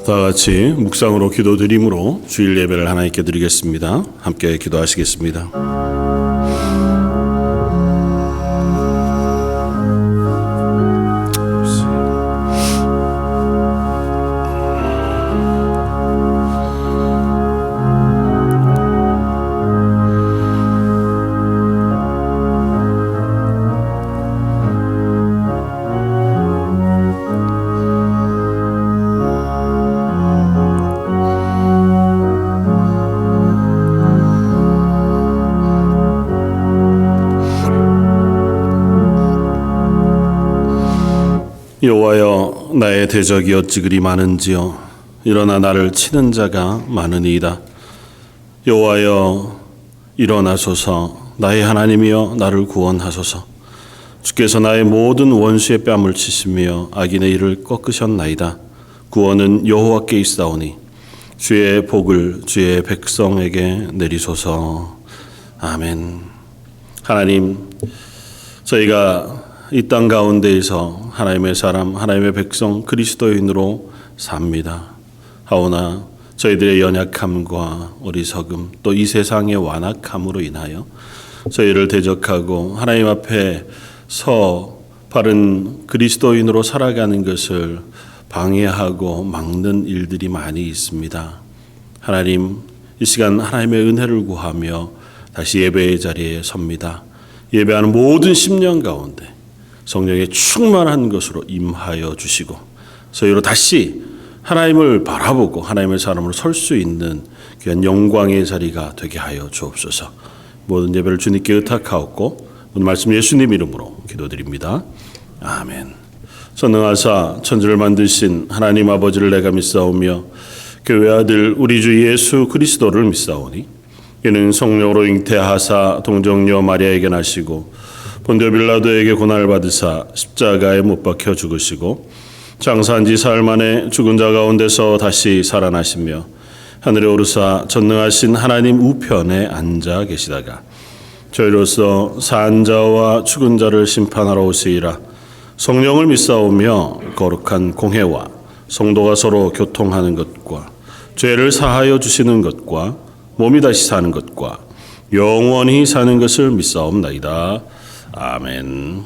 다 같이 묵상으로 기도드림으로 주일 예배를 하나님께 드리겠습니다. 함께 기도하시겠습니다. 여호와여, 나의 대적이 어찌 그리 많은지요. 일어나 나를 치는 자가 많으니이다. 여호와여, 일어나소서. 나의 하나님이여, 나를 구원하소서. 주께서 나의 모든 원수의 뺨을 치시며 악인의 일을 꺾으셨나이다. 구원은 여호와께 있사오니 주의 복을 주의 백성에게 내리소서. 아멘. 하나님, 저희가 이 땅 가운데에서 하나님의 사람, 하나님의 백성, 그리스도인으로 삽니다. 하오나 저희들의 연약함과 어리석음, 또 이 세상의 완악함으로 인하여 저희를 대적하고 하나님 앞에 서 바른 그리스도인으로 살아가는 것을 방해하고 막는 일들이 많이 있습니다. 하나님, 이 시간 하나님의 은혜를 구하며 다시 예배의 자리에 섭니다. 예배하는 모든 심령 가운데 성령의 충만한 것으로 임하여 주시고 저희로 다시 하나님을 바라보고 하나님의 사람으로 설 수 있는 귀한 영광의 자리가 되게 하여 주옵소서. 모든 예배를 주님께 의탁하옵고 오늘 말씀 예수님 이름으로 기도드립니다. 아멘. 전능하사 천지를 만드신 하나님 아버지를 내가 믿사오며 그 아들 우리 주 예수 그리스도를 믿사오니 이는 성령으로 잉태하사 동정녀 마리아에게 나시고 본디오 빌라도에게 고난을 받으사 십자가에 못 박혀 죽으시고 장사한 지 사흘 만에 죽은 자 가운데서 다시 살아나시며 하늘에 오르사 전능하신 하나님 우편에 앉아 계시다가 저희로서 산 자와 죽은 자를 심판하러 오시리라. 성령을 믿사오며 거룩한 공회와 성도가 서로 교통하는 것과 죄를 사하여 주시는 것과 몸이 다시 사는 것과 영원히 사는 것을 믿사옵나이다. 아멘.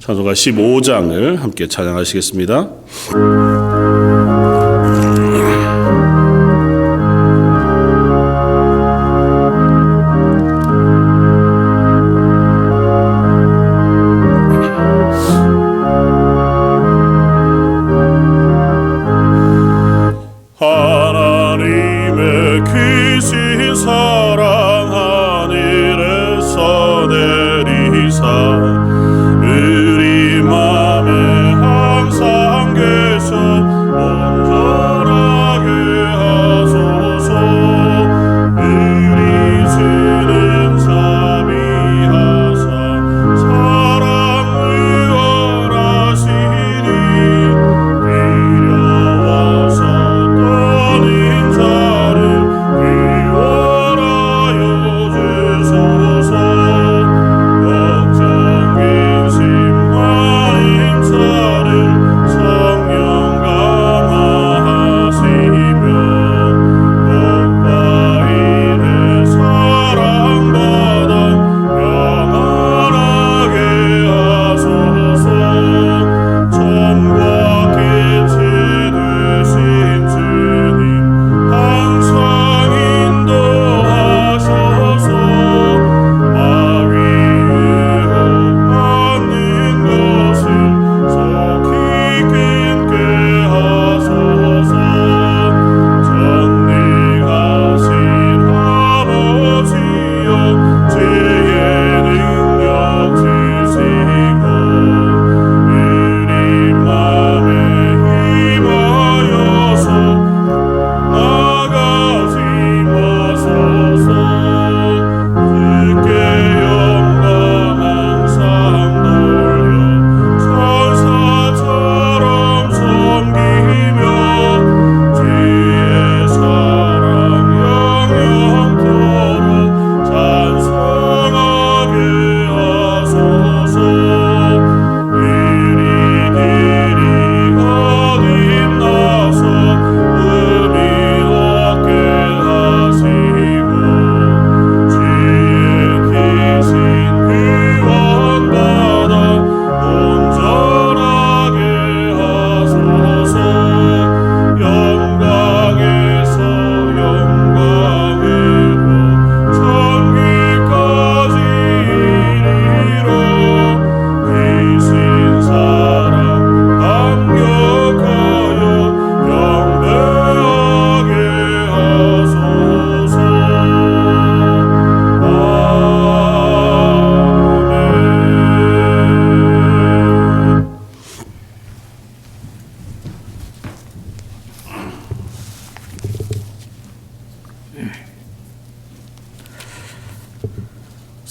찬송가 15장을 함께 찬양하시겠습니다. 하나님의 귀신 사랑 하늘에서 내리사 우리 맘에 항상 계셔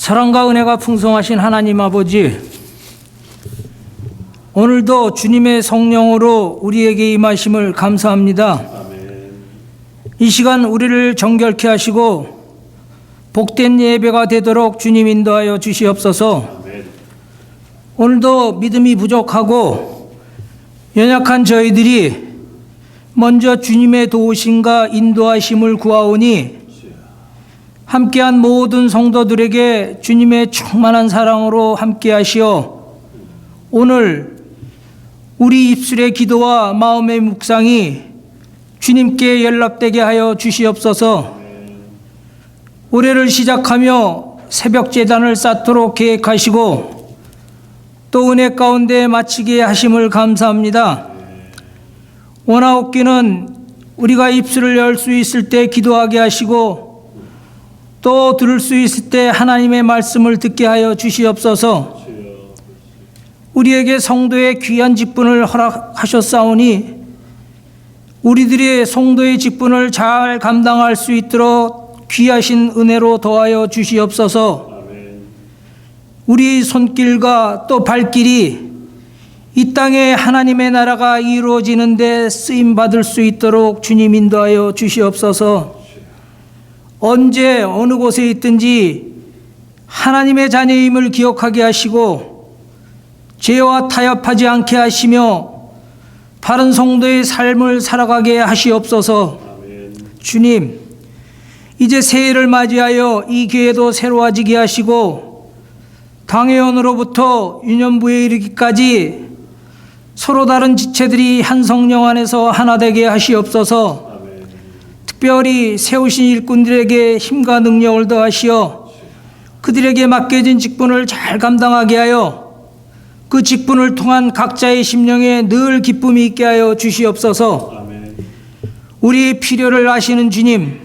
사랑과 은혜가 풍성하신 하나님 아버지, 오늘도 주님의 성령으로 우리에게 임하심을 감사합니다. 이 시간 우리를 정결케 하시고 복된 예배가 되도록 주님 인도하여 주시옵소서. 오늘도 믿음이 부족하고 연약한 저희들이 먼저 주님의 도우심과 인도하심을 구하오니 함께한 모든 성도들에게 주님의 충만한 사랑으로 함께하시어 오늘 우리 입술의 기도와 마음의 묵상이 주님께 연락되게 하여 주시옵소서. 올해를 시작하며 새벽 제단을 쌓도록 계획하시고 또 은혜 가운데 마치게 하심을 감사합니다. 원하옵기는 우리가 입술을 열 수 있을 때 기도하게 하시고 또 들을 수 있을 때 하나님의 말씀을 듣게 하여 주시옵소서. 우리에게 성도의 귀한 직분을 허락하셨사오니 우리들이 성도의 직분을 잘 감당할 수 있도록 귀하신 은혜로 더하여 주시옵소서. 우리 손길과 또 발길이 이 땅에 하나님의 나라가 이루어지는 데 쓰임받을 수 있도록 주님 인도하여 주시옵소서. 언제 어느 곳에 있든지 하나님의 자녀임을 기억하게 하시고 죄와 타협하지 않게 하시며 바른 성도의 삶을 살아가게 하시옵소서. 주님, 이제 새해를 맞이하여 이 교회도 새로워지게 하시고 당회원으로부터 유년부에 이르기까지 서로 다른 지체들이 한 성령 안에서 하나 되게 하시옵소서. 특별히 세우신 일꾼들에게 힘과 능력을 더하시어 그들에게 맡겨진 직분을 잘 감당하게 하여 그 직분을 통한 각자의 심령에 늘 기쁨이 있게 하여 주시옵소서. 우리의 필요를 아시는 주님,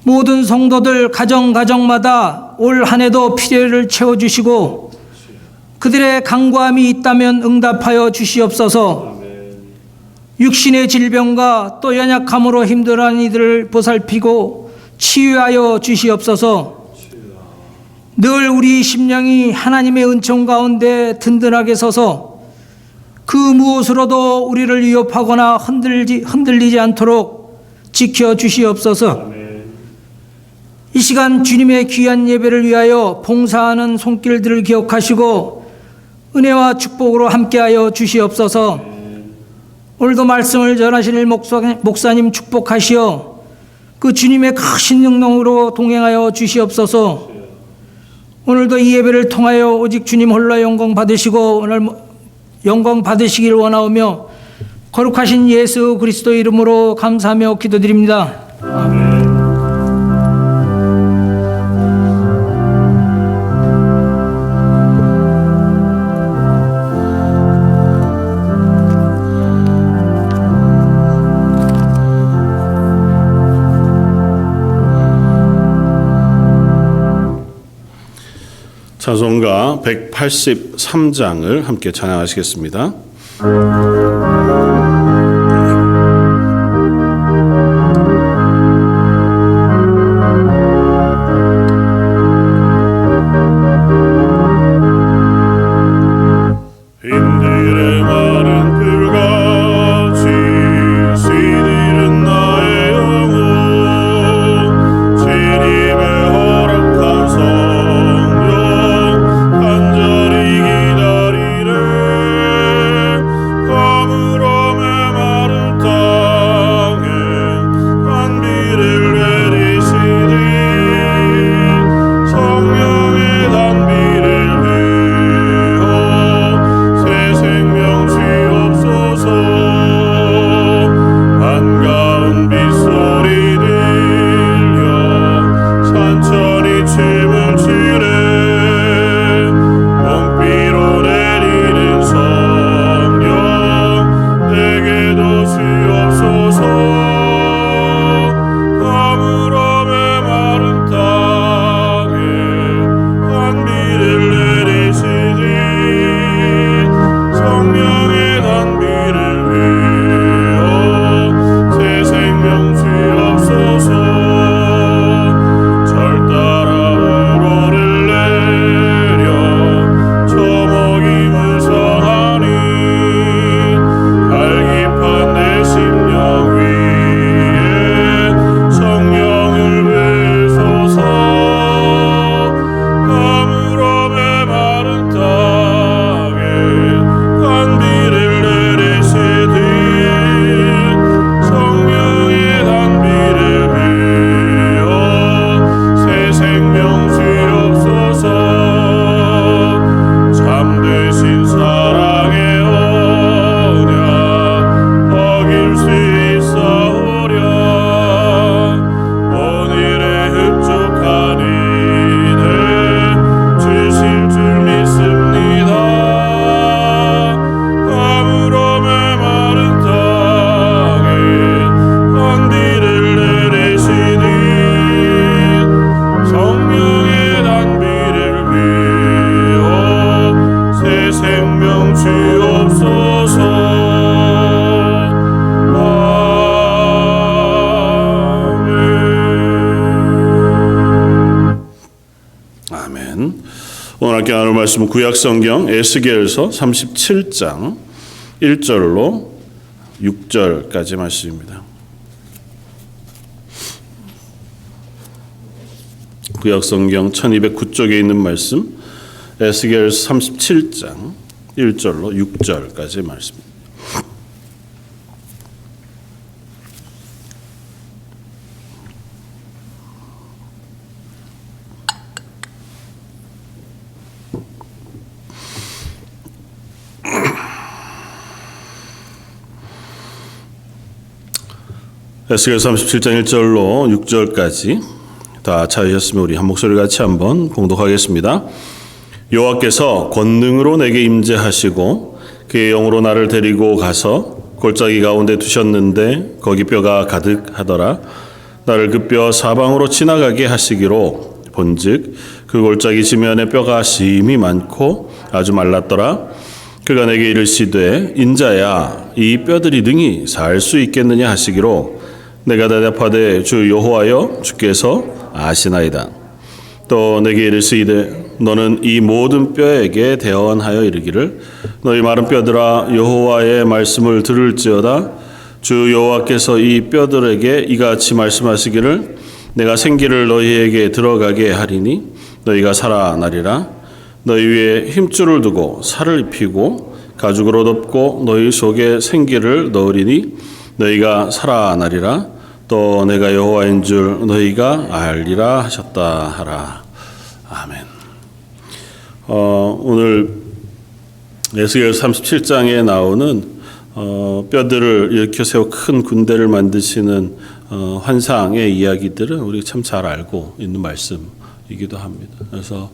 모든 성도들 가정마다 올 한 해도 필요를 채워주시고 그들의 간구함이 있다면 응답하여 주시옵소서. 육신의 질병과 또 연약함으로 힘들어하는 이들을 보살피고 치유하여 주시옵소서. 늘 우리 심령이 하나님의 은총 가운데 든든하게 서서 그 무엇으로도 우리를 위협하거나 흔들리지 않도록 지켜주시옵소서. 이 시간 주님의 귀한 예배를 위하여 봉사하는 손길들을 기억하시고 은혜와 축복으로 함께하여 주시옵소서. 오늘도 말씀을 전하실 목사님 축복하시어 그 주님의 크신 능력으로 동행하여 주시옵소서. 오늘도 이 예배를 통하여 오직 주님 홀로 영광 받으시고 오늘 영광 받으시길 원하오며 거룩하신 예수 그리스도 이름으로 감사하며 기도드립니다. 아멘. 찬송가 183장을 함께 찬양하시겠습니다. 인들의 마른 풀같이 시들은 나의 영혼 주님의 허락한 성령 간절히 기다리네 함께 나눌 말씀은 구약성경 에스겔서 37장 1절로 6절까지 말씀입니다. 구약성경 1209쪽에 있는 말씀 에스겔서 37장 1절로 6절까지 말씀입니다. 에스겔 37장 1절로 6절까지 다 찾으셨으면 우리 한 목소리 같이 한번 봉독하겠습니다. 여호와께서 권능으로 내게 임재하시고 그의 영으로 나를 데리고 가서 골짜기 가운데 두셨는데 거기 뼈가 가득하더라. 나를 그 뼈 사방으로 지나가게 하시기로 본즉 그 골짜기 지면에 뼈가 심히 많고 아주 말랐더라. 그가 내게 이르시되 인자야 이 뼈들이 능히 살 수 있겠느냐 하시기로 내가 대답하되 주 여호와여 주께서 아시나이다. 또 내게 이르시되 너는 이 모든 뼈에게 대언하여 이르기를 너희 마른 뼈들아 여호와의 말씀을 들을지어다. 주 여호와께서 이 뼈들에게 이같이 말씀하시기를 내가 생기를 너희에게 들어가게 하리니 너희가 살아나리라. 너희 위에 힘줄을 두고 살을 입히고 가죽으로 덮고 너희 속에 생기를 넣으리니 너희가 살아나리라. 또 내가 여호와인 줄 너희가 알리라 하셨다 하라. 아멘. 오늘 에스겔 37장에 나오는 뼈들을 일으켜 세워 큰 군대를 만드시는 환상의 이야기들은 우리가 참 잘 알고 있는 말씀이기도 합니다. 그래서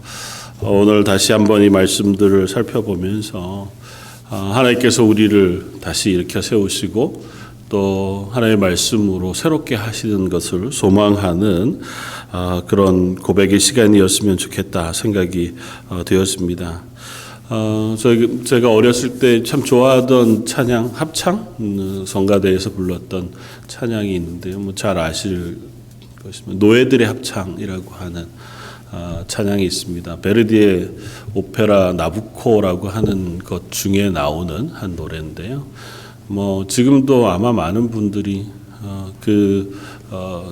오늘 다시 한번 이 말씀들을 살펴보면서 하나님께서 우리를 다시 일으켜 세우시고 또 하나님의 말씀으로 새롭게 하시는 것을 소망하는 그런 고백의 시간이었으면 좋겠다 생각이 되었습니다. 제가 어렸을 때 참 좋아하던 찬양 합창 성가대에서 불렀던 찬양이 있는데요. 뭐 잘 아실 것이면 노예들의 합창이라고 하는 찬양이 있습니다. 베르디의 오페라 나부코라고 하는 것 중에 나오는 한 노래인데요. 뭐 지금도 아마 많은 분들이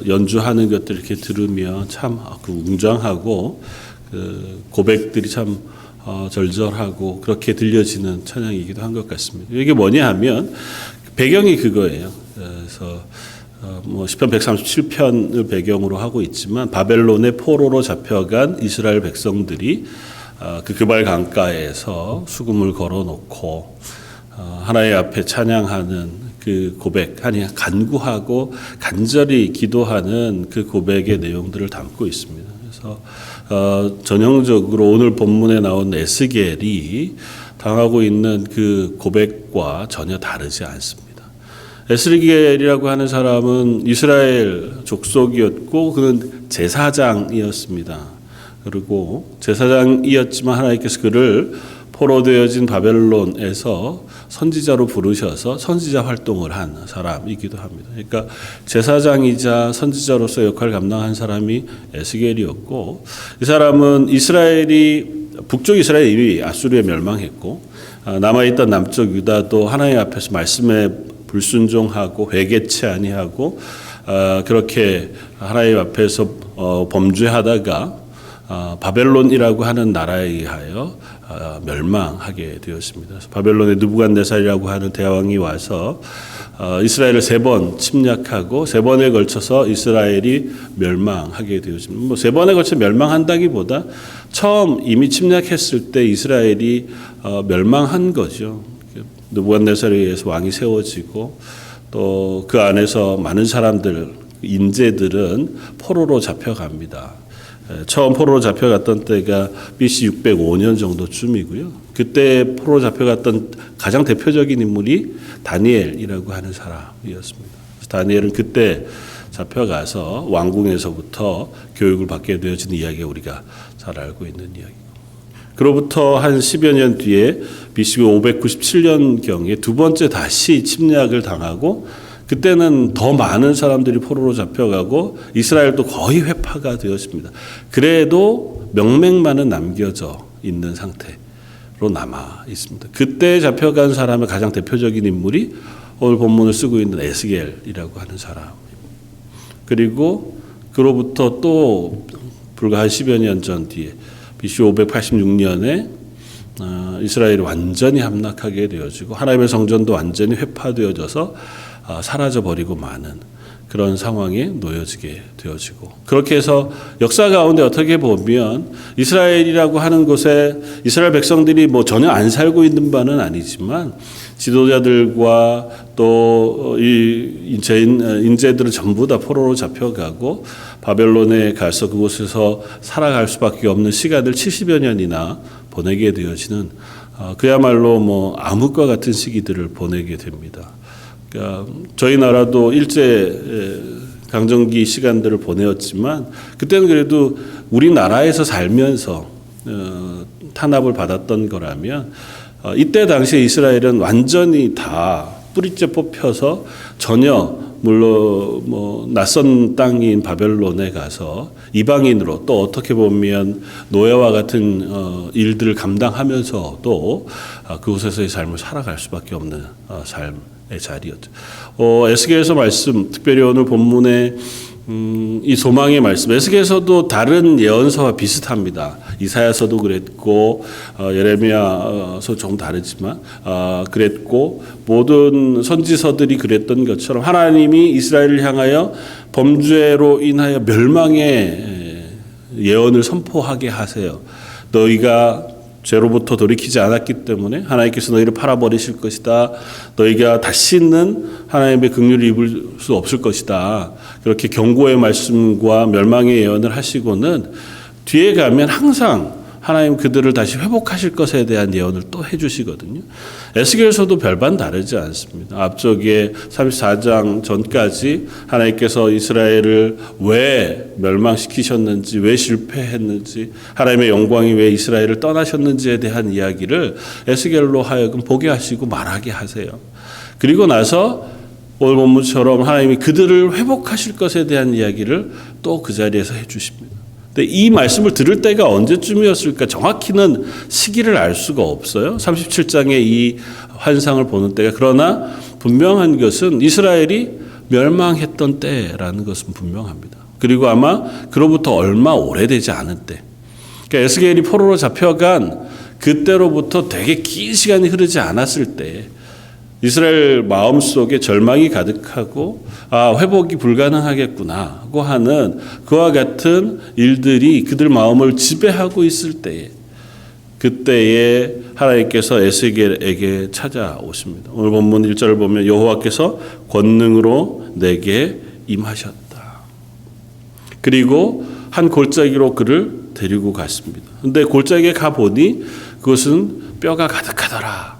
연주하는 것들 이렇게 들으면 참 웅장하고 그 고백들이 참 절절하고 그렇게 들려지는 찬양이기도 한 것 같습니다. 이게 뭐냐 하면 배경이 그거예요. 그래서 뭐 시편 137편을 배경으로 하고 있지만 바벨론의 포로로 잡혀간 이스라엘 백성들이 그 그발 강가에서 수금을 걸어놓고 하나님 앞에 찬양하는 그 고백, 아니 간구하고 간절히 기도하는 그 고백의 내용들을 담고 있습니다. 그래서 전형적으로 오늘 본문에 나온 에스겔이 당하고 있는 그 고백과 전혀 다르지 않습니다. 에스겔이라고 하는 사람은 이스라엘 족속이었고 그는 제사장이었습니다. 그리고 제사장이었지만 하나님께서 그를 포로되어진 바벨론에서 선지자로 부르셔서 선지자 활동을 한 사람이기도 합니다. 그러니까 제사장이자 선지자로서 역할을 감당한 사람이 에스겔이었고 이 사람은 북쪽 이스라엘이 이미 아수르에 멸망했고 남아있던 남쪽 유다도 하나님 앞에서 말씀에 불순종하고 회개치 아니하고 그렇게 하나님 앞에서 범죄하다가 바벨론이라고 하는 나라에 의하여 멸망하게 되었습니다. 그래서 바벨론의 느부갓네살이라고 하는 대왕이 와서 이스라엘을 3번 침략하고 3번에 걸쳐서 이스라엘이 멸망하게 되었습니다. 뭐 3번에 걸쳐 멸망한다기보다 처음 이미 침략했을 때 이스라엘이 멸망한 거죠. 느부갓네살에 의해서 왕이 세워지고 또 그 안에서 많은 사람들 인재들은 포로로 잡혀갑니다. 처음 포로로 잡혀갔던 때가 BC 605년 정도쯤이고요. 그때 포로로 잡혀갔던 가장 대표적인 인물이 다니엘이라고 하는 사람이었습니다. 다니엘은 그때 잡혀가서 왕궁에서부터 교육을 받게 되어진 이야기가 우리가 잘 알고 있는 이야기고. 그로부터 한 10여 년 뒤에 BC 597년경에 두 번째 다시 침략을 당하고 그때는 더 많은 사람들이 포로로 잡혀가고 이스라엘도 거의 회파가 되었습니다. 그래도 명맥만은 남겨져 있는 상태로 남아 있습니다. 그때 잡혀간 사람의 가장 대표적인 인물이 오늘 본문을 쓰고 있는 에스겔이라고 하는 사람입니다. 그리고 그로부터 또 불과 한 10여 년 전 뒤에 BC 586년에 이스라엘이 완전히 함락하게 되어지고 하나님의 성전도 완전히 회파되어져서 사라져버리고 마는 그런 상황에 놓여지게 되어지고, 그렇게 해서 역사 가운데 어떻게 보면 이스라엘이라고 하는 곳에 이스라엘 백성들이 뭐 전혀 안 살고 있는 바는 아니지만 지도자들과 또 이 인재들은 전부 다 포로로 잡혀가고 바벨론에 가서 그곳에서 살아갈 수밖에 없는 시간을 70여 년이나 보내게 되어지는 그야말로 뭐 암흑과 같은 시기들을 보내게 됩니다. 그러니까 저희 나라도 일제 강점기 시간들을 보내었지만 그때는 그래도 우리나라에서 살면서 탄압을 받았던 거라면 이때 당시에 이스라엘은 완전히 다 뿌리째 뽑혀서 전혀 물론 뭐 낯선 땅인 바벨론에 가서 이방인으로 또 어떻게 보면 노예와 같은 일들을 감당하면서도 그곳에서의 삶을 살아갈 수밖에 없는 삶의 자리였죠. 에스겔서 말씀, 특별히 오늘 본문에 이 소망의 말씀, 에스겔서도 다른 예언서와 비슷합니다. 이사야서도 그랬고 예레미야서 좀 다르지만 그랬고 모든 선지서들이 그랬던 것처럼 하나님이 이스라엘을 향하여 범죄로 인하여 멸망의 예언을 선포하게 하세요. 너희가 죄로부터 돌이키지 않았기 때문에 하나님께서 너희를 팔아버리실 것이다. 너희가 다시는 하나님의 긍휼을 입을 수 없을 것이다. 그렇게 경고의 말씀과 멸망의 예언을 하시고는 뒤에 가면 항상 하나님 그들을 다시 회복하실 것에 대한 예언을 또 해주시거든요. 에스겔서도 별반 다르지 않습니다. 앞쪽에 34장 전까지 하나님께서 이스라엘을 왜 멸망시키셨는지, 왜 실패했는지, 하나님의 영광이 왜 이스라엘을 떠나셨는지에 대한 이야기를 에스겔로 하여금 보게 하시고 말하게 하세요. 그리고 나서 오늘 본문처럼 하나님이 그들을 회복하실 것에 대한 이야기를 또 그 자리에서 해주십니다. 이 말씀을 들을 때가 언제쯤이었을까 정확히는 시기를 알 수가 없어요. 37장의 이 환상을 보는 때가. 그러나 분명한 것은 이스라엘이 멸망했던 때라는 것은 분명합니다. 그리고 아마 그로부터 얼마 오래되지 않은 때. 그러니까 에스겔이 포로로 잡혀간 그때로부터 되게 긴 시간이 흐르지 않았을 때 이스라엘 마음속에 절망이 가득하고 회복이 불가능하겠구나 하고 하는 그와 같은 일들이 그들 마음을 지배하고 있을 때에 그때에 하나님께서 에스겔에게 찾아오십니다. 오늘 본문 1절을 보면 여호와께서 권능으로 내게 임하셨다. 그리고 한 골짜기로 그를 데리고 갔습니다. 그런데 골짜기에 가보니 그것은 뼈가 가득하더라.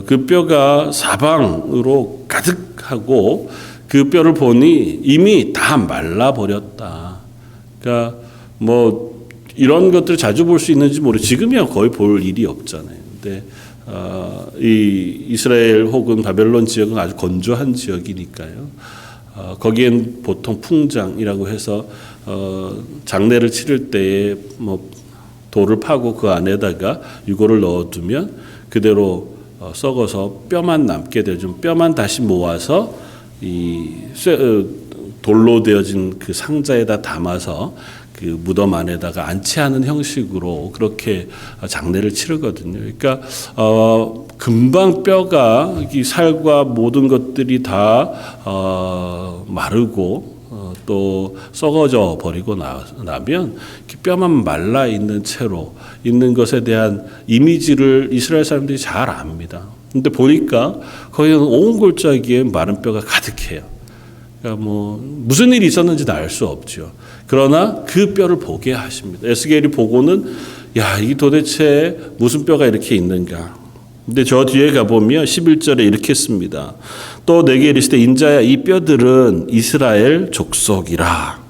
그 뼈가 사방으로 가득하고 그 뼈를 보니 이미 다 말라버렸다. 그러니까 뭐 이런 것들 자주 볼 수 있는지 모르겠어요. 지금이야 거의 볼 일이 없잖아요. 근데 이 이스라엘 혹은 바벨론 지역은 아주 건조한 지역이니까요. 거기엔 보통 풍장이라고 해서 장례를 치를 때에 뭐 돌을 파고 그 안에다가 유골을 넣어두면 그대로 썩어서 뼈만 남게 되죠. 뼈만 다시 모아서 이 돌로 되어진 그 상자에다 담아서 그 무덤 안에다가 안치하는 형식으로 그렇게 장례를 치르거든요. 그러니까 금방 뼈가 이 살과 모든 것들이 다 마르고 또 썩어져 버리고 나면 뼈만 말라 있는 채로 있는 것에 대한 이미지를 이스라엘 사람들이 잘 압니다. 근데 보니까 거의 온 골짜기에 마른 뼈가 가득해요. 그러니까 뭐 무슨 일이 있었는지는 알 수 없죠. 그러나 그 뼈를 보게 하십니다. 에스겔이 보고는 이 도대체 무슨 뼈가 이렇게 있는가. 근데 저 뒤에 가보면 11절에 이렇게 씁니다. 또 내게 이르시되 인자야 이 뼈들은 이스라엘 족속이라.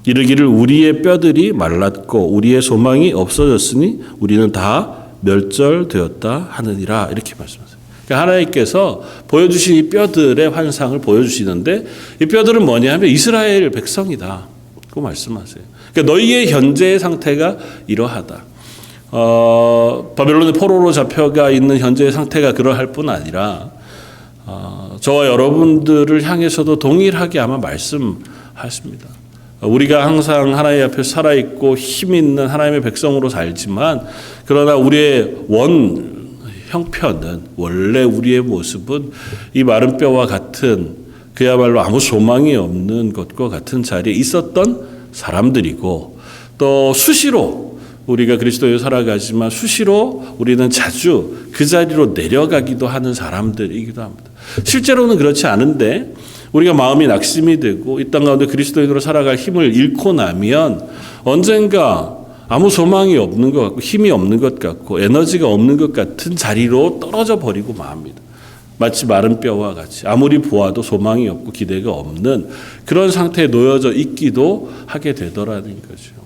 이르기를 우리의 뼈들이 말랐고 우리의 소망이 없어졌으니 우리는 다 멸절되었다 하느니라. 이렇게 말씀하세요. 그러니까 하나님께서 보여주신 이 뼈들의 환상을 보여주시는데 이 뼈들은 뭐냐 하면 이스라엘 백성이다. 그 말씀하세요. 그러니까 너희의 현재의 상태가 이러하다. 바벨론의 포로로 잡혀가 있는 현재의 상태가 그러할 뿐 아니라 저와 여러분들을 향해서도 동일하게 아마 말씀하십니다. 우리가 항상 하나님 앞에 살아있고 힘 있는 하나님의 백성으로 살지만 그러나 우리의 형편은 원래 우리의 모습은 이 마른 뼈와 같은 그야말로 아무 소망이 없는 것과 같은 자리에 있었던 사람들이고 또 수시로 우리가 그리스도에 살아가지만 수시로 우리는 자주 그 자리로 내려가기도 하는 사람들이기도 합니다. 실제로는 그렇지 않은데 우리가 마음이 낙심이 되고 이 땅 가운데 그리스도인으로 살아갈 힘을 잃고 나면 언젠가 아무 소망이 없는 것 같고 힘이 없는 것 같고 에너지가 없는 것 같은 자리로 떨어져 버리고 맙니다. 마치 마른 뼈와 같이 아무리 보아도 소망이 없고 기대가 없는 그런 상태에 놓여져 있기도 하게 되더라는 거죠.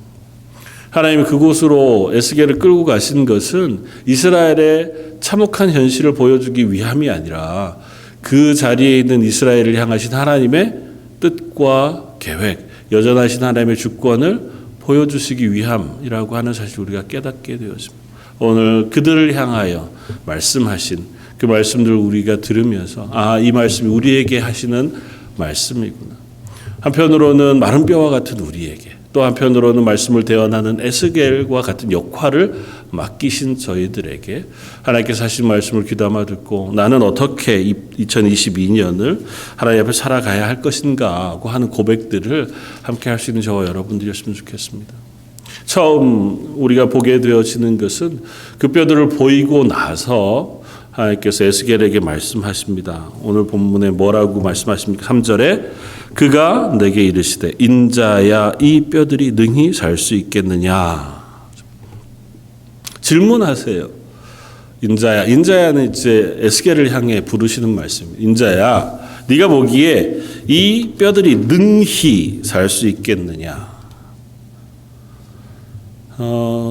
하나님이 그곳으로 에스겔을 끌고 가신 것은 이스라엘의 참혹한 현실을 보여주기 위함이 아니라 그 자리에 있는 이스라엘을 향하신 하나님의 뜻과 계획, 여전하신 하나님의 주권을 보여주시기 위함이라고 하는 사실을 우리가 깨닫게 되었습니다. 오늘 그들을 향하여 말씀하신 그 말씀들을 우리가 들으면서 이 말씀이 우리에게 하시는 말씀이구나. 한편으로는 마른 뼈와 같은 우리에게 또 한편으로는 말씀을 대언하는 에스겔과 같은 역할을 맡기신 저희들에게 하나님께서 하신 말씀을 귀담아 듣고 나는 어떻게 2022년을 하나님 앞에 살아가야 할 것인가 하고 하는 고백들을 함께 할 수 있는 저와 여러분들이었으면 좋겠습니다. 처음 우리가 보게 되어지는 것은 그 뼈들을 보이고 나서 하나님께서 에스겔에게 말씀하십니다. 오늘 본문에 뭐라고 말씀하십니까? 3절에 그가 내게 이르시되 인자야 이 뼈들이 능히 살 수 있겠느냐. 질문하세요. 인자야는 이제 에스겔을 향해 부르시는 말씀입니다. 인자야 네가 보기에 이 뼈들이 능히 살 수 있겠느냐.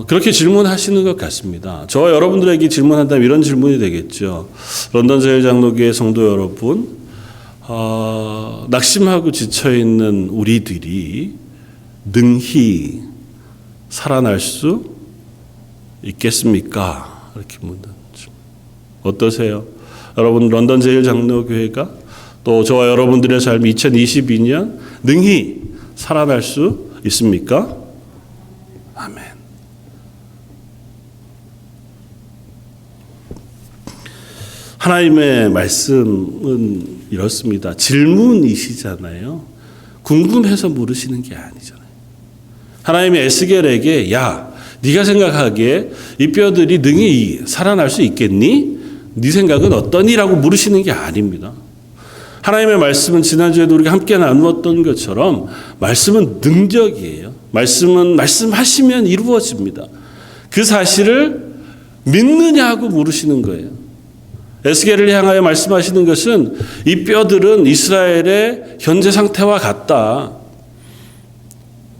그렇게 질문하시는 것 같습니다. 저와 여러분들에게 질문한다면 이런 질문이 되겠죠. 런던 제일장로교회 성도 여러분, 낙심하고 지쳐있는 우리들이 능히 살아날 수 있겠습니까? 이렇게 묻는 어떠세요? 여러분 런던 제일장로교회가 또 저와 여러분들의 삶이 2022년 능히 살아날 수 있습니까? 아멘. 하나님의 말씀은 이렇습니다. 질문이시잖아요. 궁금해서 물으시는 게 아니잖아요. 하나님의 에스겔에게 야, 네가 생각하기에 이 뼈들이 능히 살아날 수 있겠니? 네 생각은 어떠니라고 물으시는 게 아닙니다. 하나님의 말씀은 지난주에도 우리가 함께 나누었던 것처럼 말씀은 능력이에요. 말씀은 말씀하시면 이루어집니다. 그 사실을 믿느냐고 물으시는 거예요. 에스겔을 향하여 말씀하시는 것은 이 뼈들은 이스라엘의 현재 상태와 같다.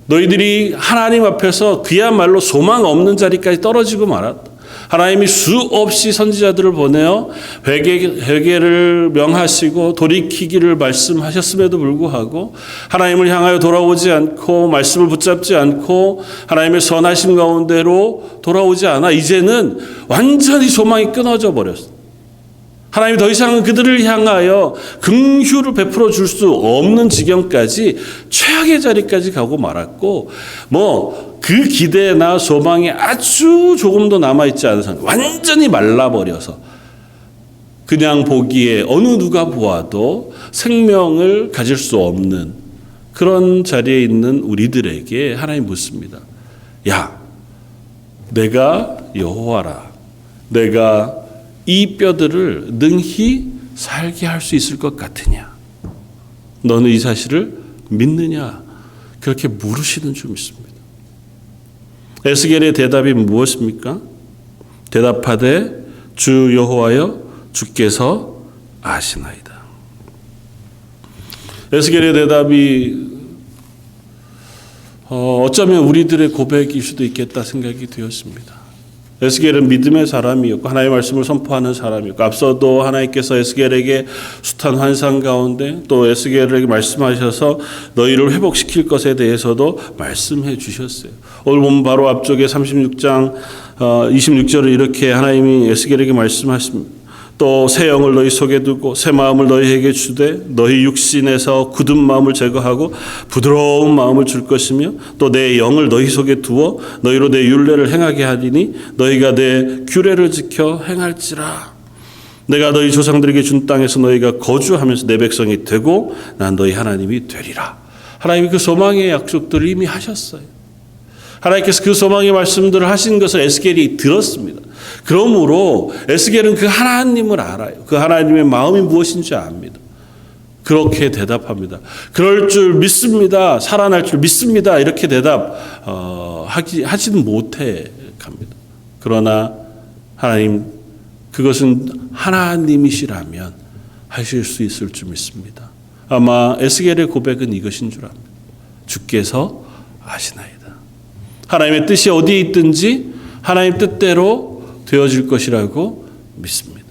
너희들이 하나님 앞에서 그야말로 소망 없는 자리까지 떨어지고 말았다. 하나님이 수없이 선지자들을 보내어 회개를 명하시고 돌이키기를 말씀하셨음에도 불구하고 하나님을 향하여 돌아오지 않고 말씀을 붙잡지 않고 하나님의 선하심 가운데로 돌아오지 않아 이제는 완전히 소망이 끊어져 버렸어. 하나님이 더 이상은 그들을 향하여 긍휼을 베풀어 줄 수 없는 지경까지 최악의 자리까지 가고 말았고 그 기대나 소망이 아주 조금도 남아있지 않은 상태, 완전히 말라버려서 그냥 보기에 어느 누가 보아도 생명을 가질 수 없는 그런 자리에 있는 우리들에게 하나님 묻습니다. 야, 내가 여호와라. 내가 이 뼈들을 능히 살게 할 수 있을 것 같으냐? 너는 이 사실을 믿느냐? 그렇게 물으시는 줄 믿습니다. 에스겔의 대답이 무엇입니까? 대답하되 주 여호와여 주께서 아시나이다. 에스겔의 대답이 어쩌면 우리들의 고백일 수도 있겠다 생각이 되었습니다. 에스겔은 믿음의 사람이었고 하나님의 말씀을 선포하는 사람이었고 앞서도 하나님께서 에스겔에게 숱한 환상 가운데 또 에스겔에게 말씀하셔서 너희를 회복시킬 것에 대해서도 말씀해 주셨어요. 오늘 보면 바로 앞쪽에 36장 26절을 이렇게 하나님이 에스겔에게 말씀하십니다. 또 새 영을 너희 속에 두고 새 마음을 너희에게 주되 너희 육신에서 굳은 마음을 제거하고 부드러운 마음을 줄 것이며 또 내 영을 너희 속에 두어 너희로 내 율례를 행하게 하리니 너희가 내 규례를 지켜 행할지라. 내가 너희 조상들에게 준 땅에서 너희가 거주하면서 내 백성이 되고 난 너희 하나님이 되리라. 하나님이 그 소망의 약속들을 이미 하셨어요. 하나님께서 그 소망의 말씀들을 하신 것을 에스겔이 들었습니다. 그러므로 에스겔은 그 하나님을 알아요. 그 하나님의 마음이 무엇인지 압니다. 그렇게 대답합니다. 그럴 줄 믿습니다. 살아날 줄 믿습니다. 이렇게 하지는 못해 갑니다. 그러나 하나님, 그것은 하나님이시라면 하실 수 있을 줄 믿습니다. 아마 에스겔의 고백은 이것인 줄 압니다. 주께서 아시나이다. 하나님의 뜻이 어디에 있든지 하나님 뜻대로 되어질 것이라고 믿습니다.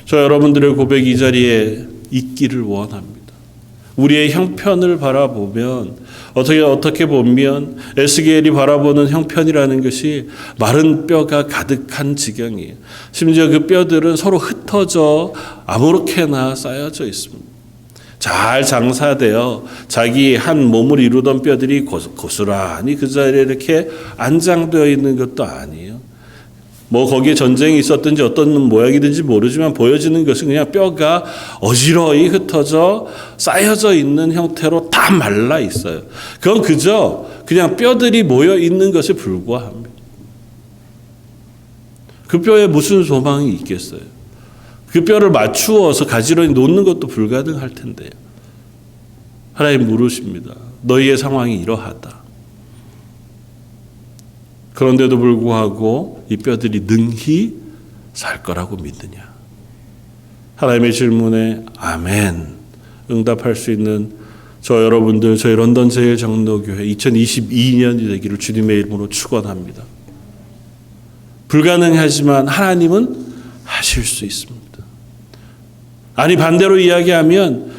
저 여러분들의 고백이 이 자리에 있기를 원합니다. 우리의 형편을 바라보면 어떻게 보면 에스겔이 바라보는 형편이라는 것이 마른 뼈가 가득한 지경이에요. 심지어 그 뼈들은 서로 흩어져 아무렇게나 쌓여져 있습니다. 잘 장사되어 자기 한 몸을 이루던 뼈들이 고스란히 그 자리에 이렇게 안장되어 있는 것도 아니에요. 뭐 거기에 전쟁이 있었든지 어떤 모양이든지 모르지만 보여지는 것은 그냥 뼈가 어지러이 흩어져 쌓여져 있는 형태로 다 말라 있어요. 그건 그냥 뼈들이 모여 있는 것에 불과합니다. 그 뼈에 무슨 소망이 있겠어요? 그 뼈를 맞추어서 가지런히 놓는 것도 불가능할 텐데요. 하나님 물으십니다. 너희의 상황이 이러하다. 그런데도 불구하고 이 뼈들이 능히 살 거라고 믿느냐? 하나님의 질문에 아멘 응답할 수 있는 저 여러분들, 저희 런던 제일장로교회 2022년이 되기를 주님의 이름으로 축원합니다. 불가능하지만 하나님은 하실 수 있습니다. 아니 반대로 이야기하면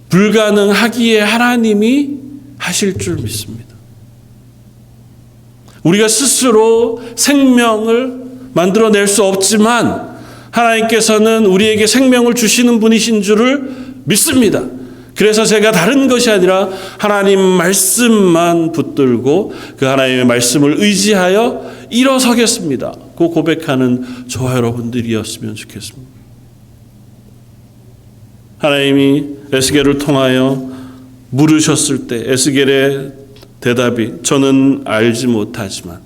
불가능하기에 하나님이 하실 줄 믿습니다. 우리가 스스로 생명을 만들어낼 수 없지만 하나님께서는 우리에게 생명을 주시는 분이신 줄을 믿습니다. 그래서 제가 다른 것이 아니라 하나님 말씀만 붙들고 그 하나님의 말씀을 의지하여 일어서겠습니다. 그 고백하는 저와 여러분들이었으면 좋겠습니다. 하나님이 에스겔을 통하여 물으셨을 때 에스겔의 대답이 저는 알지 못하지만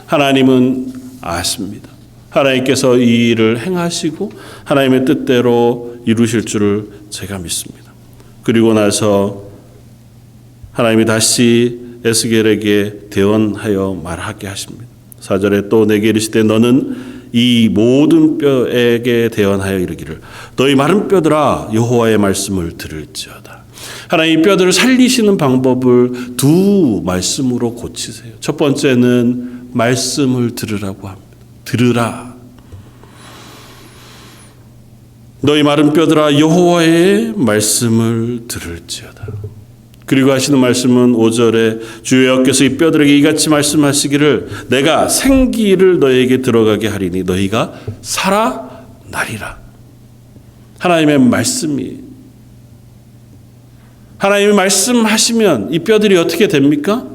하나님은 아십니다. 하나님께서 이 일을 행하시고 하나님의 뜻대로 이루실 줄을 제가 믿습니다. 그리고 나서 하나님이 다시 에스겔에게 대언하여 말하게 하십니다. 4절에 또 내게 이르시되 너는 이 모든 뼈에게 대언하여 이르기를 너희 마른 뼈들아 여호와의 말씀을 들을지어다. 하나님 이 뼈들을 살리시는 방법을 두 말씀으로 고치세요. 첫 번째는 말씀을 들으라고 합니다. 들으라. 너희 마른 뼈들아 여호와의 말씀을 들을지어다. 그리고 하시는 말씀은 5절에 주 여호와께서 이 뼈들에게 이같이 말씀하시기를 내가 생기를 너희에게 들어가게 하리니 너희가 살아나리라. 하나님의 말씀이 하나님이 말씀하시면 이 뼈들이 어떻게 됩니까?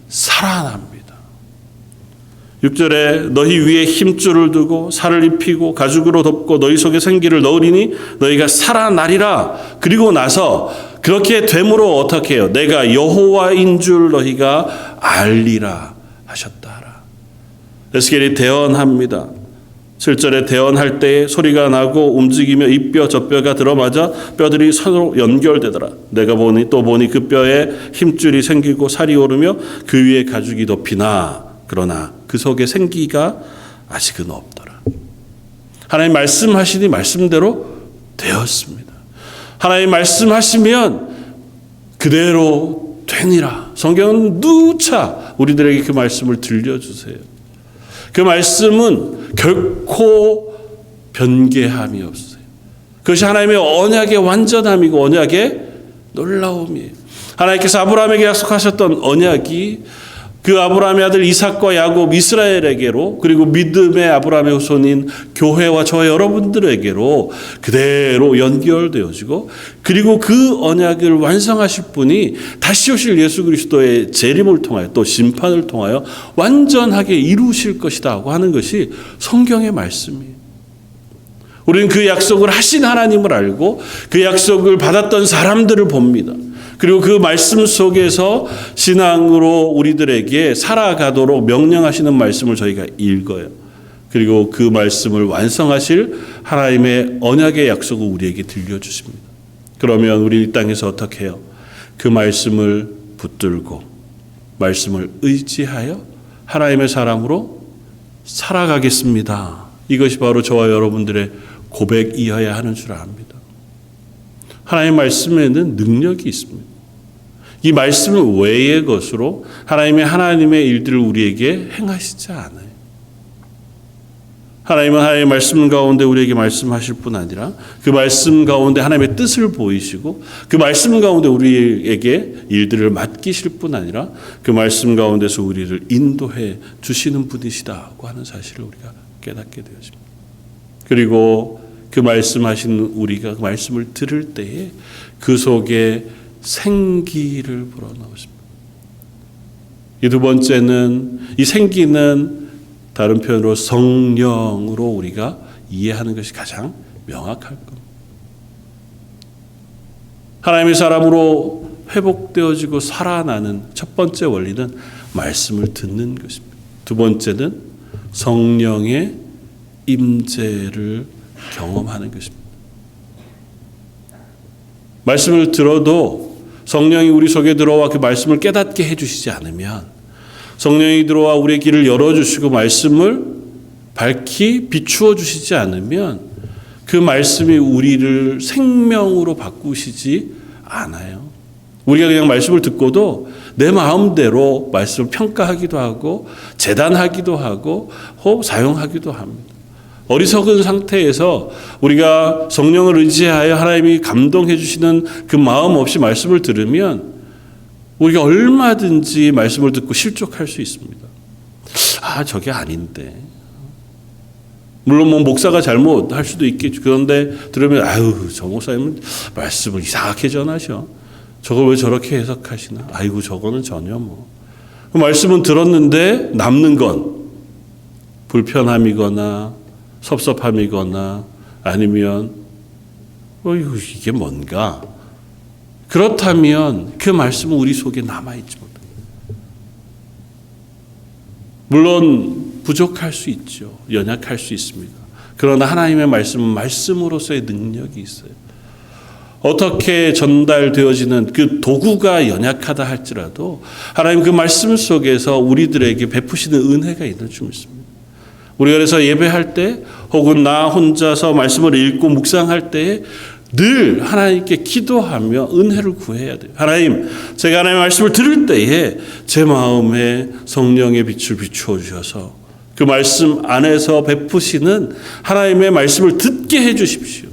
살아납니다. 6절에 너희 위에 힘줄을 두고 살을 입히고 가죽으로 덮고 너희 속에 생기를 넣으리니 너희가 살아나리라. 그리고 나서 그렇게 되므로 어떻게 해요? 내가 여호와인 줄 너희가 알리라 하셨다. 에스겔이 대언합니다. 7절에 대언할 때에 소리가 나고 움직이며 이 뼈 저 뼈가 들어맞아 뼈들이 서로 연결되더라. 내가 보니 그 뼈에 힘줄이 생기고 살이 오르며 그 위에 가죽이 덮이나 그러나 그 속에 생기가 아직은 없더라. 하나님 말씀하시니 말씀대로 되었습니다. 하나님 말씀하시면 그대로 되니라. 성경은 누차 우리들에게 그 말씀을 들려주세요. 그 말씀은 결코 변개함이 없어요. 그것이 하나님의 언약의 완전함이고 언약의 놀라움이에요. 하나님께서 아브라함에게 약속하셨던 언약이 그 아브라함의 아들 이삭과 야곱 이스라엘에게로, 그리고 믿음의 아브라함의 후손인 교회와 저 여러분들에게로 그대로 연결되어지고, 그리고 그 언약을 완성하실 분이 다시 오실 예수 그리스도의 재림을 통하여 또 심판을 통하여 완전하게 이루실 것이다 하는 것이 성경의 말씀이에요. 우리는 그 약속을 하신 하나님을 알고 그 약속을 받았던 사람들을 봅니다. 그리고 그 말씀 속에서 신앙으로 우리들에게 살아가도록 명령하시는 말씀을 저희가 읽어요. 그리고 그 말씀을 완성하실 하나님의 언약의 약속을 우리에게 들려주십니다. 그러면 우리 이 땅에서 어떻게 해요? 그 말씀을 붙들고 말씀을 의지하여 하나님의 사람으로 살아가겠습니다. 이것이 바로 저와 여러분들의 고백이어야 하는 줄 압니다. 하나님의 말씀에는 능력이 있습니다. 이 말씀 외의 것으로 하나님의 일들을 우리에게 행하시지 않아요. 하나님은 하나님의 말씀 가운데 우리에게 말씀하실 뿐 아니라 그 말씀 가운데 하나님의 뜻을 보이시고 그 말씀 가운데 우리에게 일들을 맡기실 뿐 아니라 그 말씀 가운데서 우리를 인도해 주시는 분이시다고 하는 사실을 우리가 깨닫게 되어집니다. 그리고 그 말씀하신 우리가 그 말씀을 들을 때에 그 속에 생기를 불어넣으십니다. 이 두 번째는 이 생기는 다른 표현으로 성령으로 우리가 이해하는 것이 가장 명확할 겁니다. 하나님의 사람으로 회복되어지고 살아나는 첫 번째 원리는 말씀을 듣는 것입니다. 두 번째는 성령의 임재를 경험하는 것입니다. 말씀을 들어도 성령이 우리 속에 들어와 그 말씀을 깨닫게 해주시지 않으면, 성령이 들어와 우리의 길을 열어주시고 말씀을 밝히 비추어 주시지 않으면 그 말씀이 우리를 생명으로 바꾸시지 않아요. 우리가 그냥 말씀을 듣고도 내 마음대로 말씀을 평가하기도 하고 재단하기도 하고 혹 사용하기도 합니다. 어리석은 상태에서 우리가 성령을 의지하여 하나님이 감동해 주시는 그 마음 없이 말씀을 들으면 우리가 얼마든지 말씀을 듣고 실족할 수 있습니다. 아, 저게 아닌데. 물론 목사가 잘못할 수도 있겠죠. 그런데 들으면 아유, 저 목사님은 말씀을 이상하게 전하셔. 저걸 왜 저렇게 해석하시나? 아이고, 저거는 전혀 그 말씀은 들었는데 남는 건 불편함이거나 섭섭함이거나 아니면 이게 뭔가, 그렇다면 그 말씀은 우리 속에 남아있지 못합니다. 물론 부족할 수 있죠. 연약할 수 있습니다. 그러나 하나님의 말씀은 말씀으로서의 능력이 있어요. 어떻게 전달되어지는 그 도구가 연약하다 할지라도 하나님 그 말씀 속에서 우리들에게 베푸시는 은혜가 있는 줄 믿습니다. 우리가 그래서 예배할 때 혹은 나 혼자서 말씀을 읽고 묵상할 때에 늘 하나님께 기도하며 은혜를 구해야 돼요. 하나님, 제가 하나님의 말씀을 들을 때에 제 마음에 성령의 빛을 비추어 주셔서 그 말씀 안에서 베푸시는 하나님의 말씀을 듣게 해 주십시오.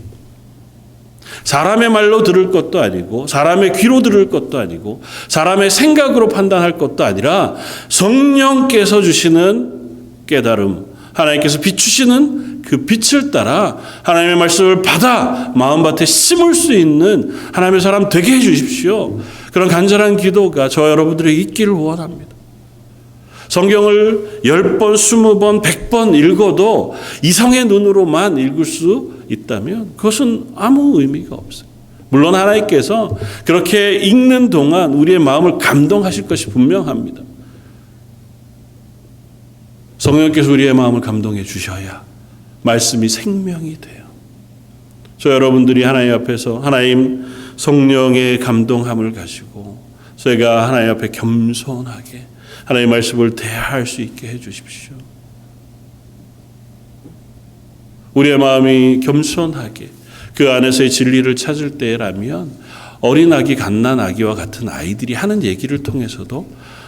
사람의 말로 들을 것도 아니고 사람의 귀로 들을 것도 아니고 사람의 생각으로 판단할 것도 아니라 성령께서 주시는 깨달음, 하나님께서 비추시는 그 빛을 따라 하나님의 말씀을 받아 마음밭에 심을 수 있는 하나님의 사람 되게 해 주십시오. 그런 간절한 기도가 저 여러분들에게 있기를 원합니다. 성경을 10번, 20번, 100번 읽어도 이성의 눈으로만 읽을 수 있다면 그것은 아무 의미가 없어요. 물론 하나님께서 그렇게 읽는 동안 우리의 마음을 감동하실 것이 분명합니다. 성령께서 우리의 마음을 감동해 주셔야 말씀이 생명이 돼요. 저 여러분들이 하나님 앞에서 하나님 성령의 감동함을 가지고 저희가 하나님 앞에 겸손하게 하나님의 말씀을 대할 수 있게 해 주십시오. 우리의 마음이 겸손하게 그 안에서의 진리를 찾을 때라면 어린아기, 갓난아기와 같은 아이들이 하는 얘기를 통해서도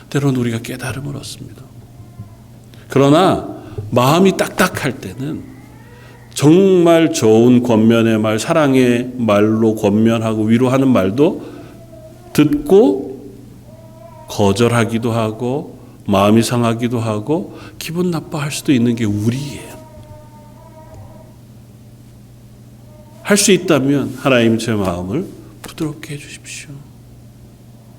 때로는 우리가 깨달음을 얻습니다. 그러나 마음이 딱딱할 때는 정말 좋은 권면의 말, 사랑의 말로 권면하고 위로하는 말도 듣고 거절하기도 하고 마음이 상하기도 하고 기분 나빠할 수도 있는 게 우리예요. 할 수 있다면 하나님 제 마음을 부드럽게 해주십시오.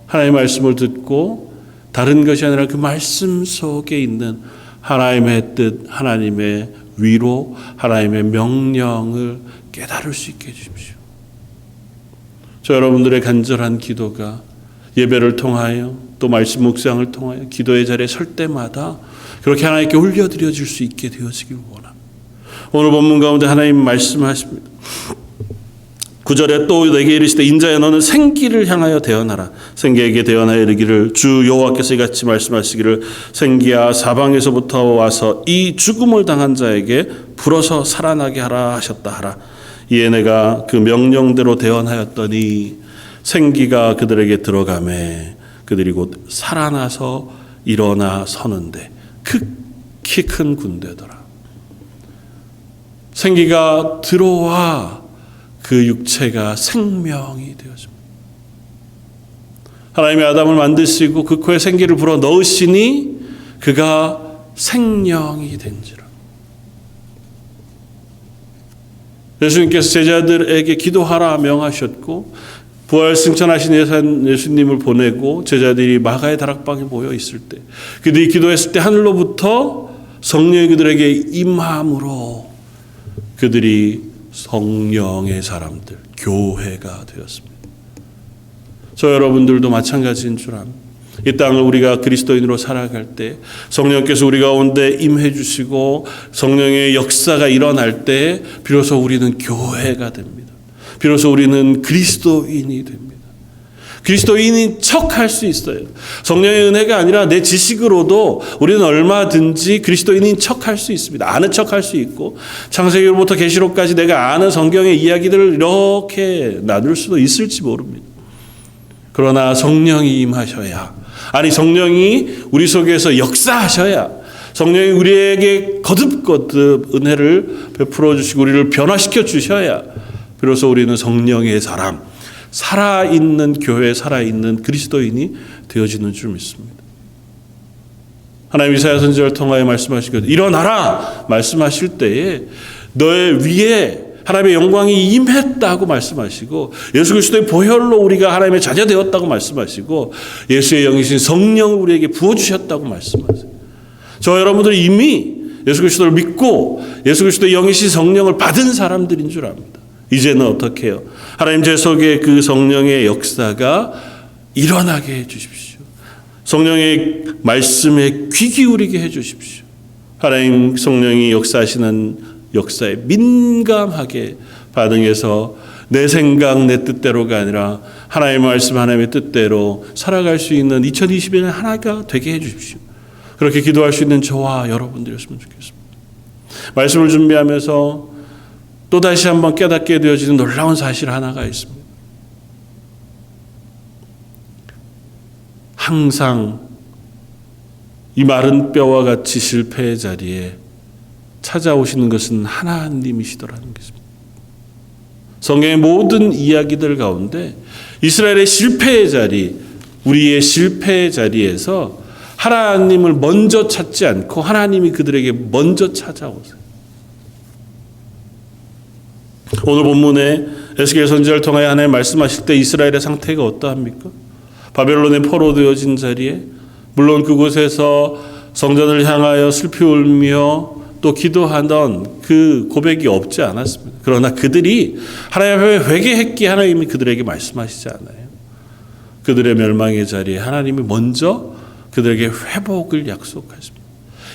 하나님의 말씀을 듣고 다른 것이 아니라 그 말씀 속에 있는 하나님의 뜻, 하나님의 위로, 하나님의 명령을 깨달을 수 있게 해주십시오. 저 여러분들의 간절한 기도가 예배를 통하여 또 말씀 묵상을 통하여 기도의 자리에 설 때마다 그렇게 하나님께 올려드려질 수 있게 되어지길 원합니다. 오늘 본문 가운데 하나님 말씀하십니다. 9절에 또 내게 이르시되 인자야 너는 생기를 향하여 대언하라. 생기에게 대언하여 이르기를 주 여호와께서 이같이 말씀하시기를 생기야 사방에서부터 와서 이 죽음을 당한 자에게 불어서 살아나게 하라 하셨다 하라. 이에 내가 그 명령대로 대언하였더니 생기가 그들에게 들어가매 그들이 곧 살아나서 일어나 서는데 극히 큰 군대더라. 생기가 들어와 그 육체가 생명이 되어집니다. 하나님이 아담을 만드시고 그 코에 생기를 불어 넣으시니 그가 생명이 된지라. 예수님께서 제자들에게 기도하라 명하셨고 부활 승천하신 예수님을 보내고 제자들이 마가의 다락방에 모여 있을 때 그들이 기도했을 때 하늘로부터 성령이 그들에게 임함으로 그들이 성령의 사람들, 교회가 되었습니다. 저 여러분들도 마찬가지인 줄 압니다. 이 땅을 우리가 그리스도인으로 살아갈 때 성령께서 우리 가운데 임해 주시고 성령의 역사가 일어날 때 비로소 우리는 교회가 됩니다. 비로소 우리는 그리스도인이 됩니다. 그리스도인인 척할 수 있어요. 성령의 은혜가 아니라 내 지식으로도 우리는 얼마든지 그리스도인인 척할 수 있습니다. 아는 척할 수 있고 창세기로부터 계시록까지 내가 아는 성경의 이야기들을 이렇게 나눌 수도 있을지 모릅니다. 그러나 성령이 임하셔야, 아니 성령이 우리 속에서 역사하셔야, 성령이 우리에게 거듭거듭 은혜를 베풀어 주시고 우리를 변화시켜 주셔야 비로소 우리는 성령의 사람, 살아있는 교회, 살아있는 그리스도인이 되어지는 줄 믿습니다. 하나님 이사야 선지자를 통하여 말씀하시거든요. 일어나라 말씀하실 때에 너의 위에 하나님의 영광이 임했다고 말씀하시고 예수 그리스도의 보혈로 우리가 하나님의 자녀 되었다고 말씀하시고 예수의 영이신 성령을 우리에게 부어주셨다고 말씀하세요. 저 여러분들 이미 예수 그리스도를 믿고 예수 그리스도의 영이신 성령을 받은 사람들인 줄 압니다. 이제는 어떻게 해요? 하나님 제 속에 그 성령의 역사가 일어나게 해 주십시오. 성령의 말씀에 귀 기울이게 해 주십시오. 하나님 성령이 역사하시는 역사에 민감하게 반응해서 내 생각, 내 뜻대로가 아니라 하나님의 말씀, 하나님의 뜻대로 살아갈 수 있는 2020년 하나가 되게 해 주십시오. 그렇게 기도할 수 있는 저와 여러분들이었으면 좋겠습니다. 말씀을 준비하면서 또다시 한번 깨닫게 되어지는 놀라운 사실 하나가 있습니다. 항상 이 마른 뼈와 같이 실패의 자리에 찾아오시는 것은 하나님이시더라는 것입니다. 성경의 모든 이야기들 가운데 이스라엘의 실패의 자리, 우리의 실패의 자리에서 하나님을 먼저 찾지 않고 하나님이 그들에게 먼저 찾아오세요. 오늘 본문에 에스겔 선지자를 통하여 하나님 말씀하실 때 이스라엘의 상태가 어떠합니까? 바벨론에 포로되어진 자리에 물론 그곳에서 성전을 향하여 슬피 울며 또 기도하던 그 고백이 없지 않았습니다. 그러나 그들이 하나님 앞에 회개했기에 하나님이 그들에게 말씀하시지 않아요. 그들의 멸망의 자리에 하나님이 먼저 그들에게 회복을 약속하십니다.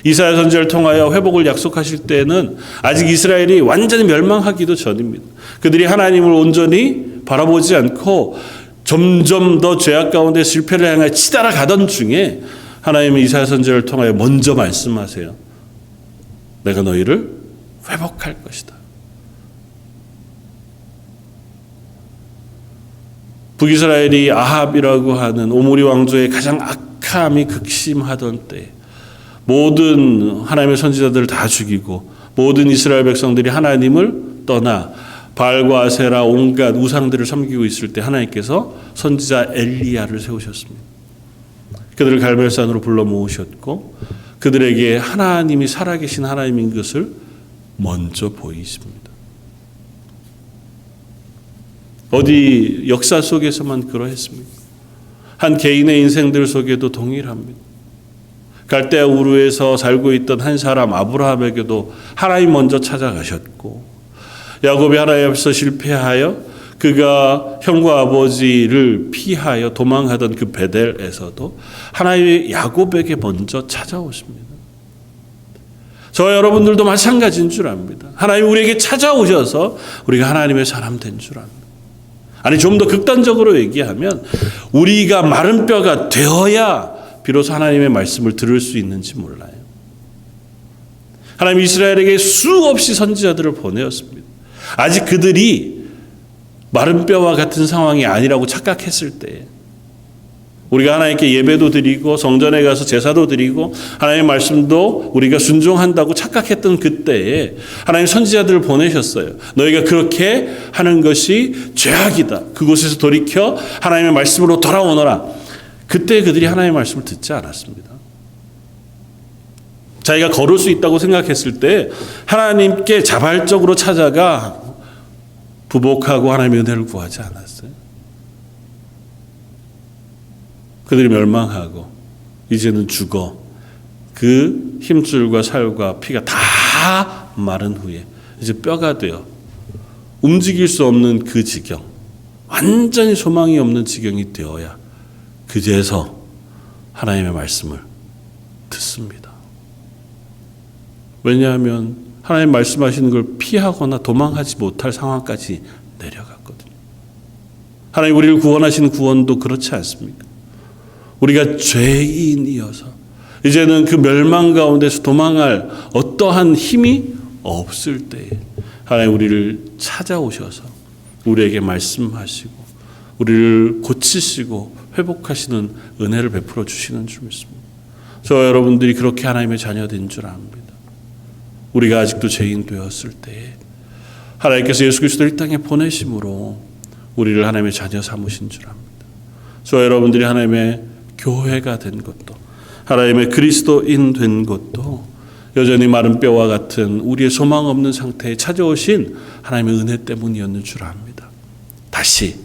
이사야 선지자를 통하여 회복을 약속하실 때는 아직 이스라엘이 완전히 멸망하기도 전입니다. 그들이 하나님을 온전히 바라보지 않고 점점 더 죄악 가운데 실패를 향해 치달아 가던 중에 하나님은 이사야 선지자를 통하여 먼저 말씀하세요. 내가 너희를 회복할 것이다. 북이스라엘이 아합이라고 하는 오므리 왕조의 가장 악함이 극심하던 때에 모든 하나님의 선지자들을 다 죽이고 모든 이스라엘 백성들이 하나님을 떠나 바알과 아세라 온갖 우상들을 섬기고 있을 때 하나님께서 선지자 엘리야를 세우셨습니다. 그들을 갈멜산으로 불러 모으셨고 그들에게 하나님이 살아계신 하나님인 것을 먼저 보이십니다. 어디 역사 속에서만 그러했습니까? 한 개인의 인생들 속에도 동일합니다. 갈대아 우르에서 살고 있던 한 사람 아브라함에게도 하나님 먼저 찾아가셨고 야곱이 하나님 앞에서 실패하여 그가 형과 아버지를 피하여 도망하던 그 베델에서도 하나님이 야곱에게 먼저 찾아오십니다. 저와 여러분들도 마찬가지인 줄 압니다. 하나님 우리에게 찾아오셔서 우리가 하나님의 사람 된 줄 압니다. 아니 좀 더 극단적으로 얘기하면 우리가 마른 뼈가 되어야 비로소 하나님의 말씀을 들을 수 있는지 몰라요. 하나님 이스라엘에게 수없이 선지자들을 보내었습니다. 아직 그들이 마른 뼈와 같은 상황이 아니라고 착각했을 때 우리가 하나님께 예배도 드리고 성전에 가서 제사도 드리고 하나님의 말씀도 우리가 순종한다고 착각했던 그때에 하나님 선지자들을 보내셨어요. 너희가 그렇게 하는 것이 죄악이다. 그곳에서 돌이켜 하나님의 말씀으로 돌아오너라. 그때 그들이 하나님의 말씀을 듣지 않았습니다. 자기가 걸을 수 있다고 생각했을 때 하나님께 자발적으로 찾아가 부복하고 하나님의 은혜를 구하지 않았어요. 그들이 멸망하고 이제는 죽어 그 힘줄과 살과 피가 다 마른 후에 이제 뼈가 되어 움직일 수 없는 그 지경, 완전히 소망이 없는 지경이 되어야 그제서 하나님의 말씀을 듣습니다. 왜냐하면 하나님 말씀하시는 걸 피하거나 도망하지 못할 상황까지 내려갔거든요. 하나님 우리를 구원하시는 구원도 그렇지 않습니까? 우리가 죄인이어서 이제는 그 멸망 가운데서 도망할 어떠한 힘이 없을 때에 하나님 우리를 찾아오셔서 우리에게 말씀하시고 우리를 고치시고 회복하시는 은혜를 베풀어 주시는 줄 믿습니다. 저와 여러분들이 그렇게 하나님의 자녀된 줄 압니다. 우리가 아직도 죄인 되었을 때에 하나님께서 예수 그리스도를 이 땅에 보내심으로 우리를 하나님의 자녀 삼으신 줄 압니다. 저와 여러분들이 하나님의 교회가 된 것도 하나님의 그리스도인 된 것도 여전히 마른 뼈와 같은 우리의 소망 없는 상태에 찾아오신 하나님의 은혜 때문이었는 줄 압니다. 다시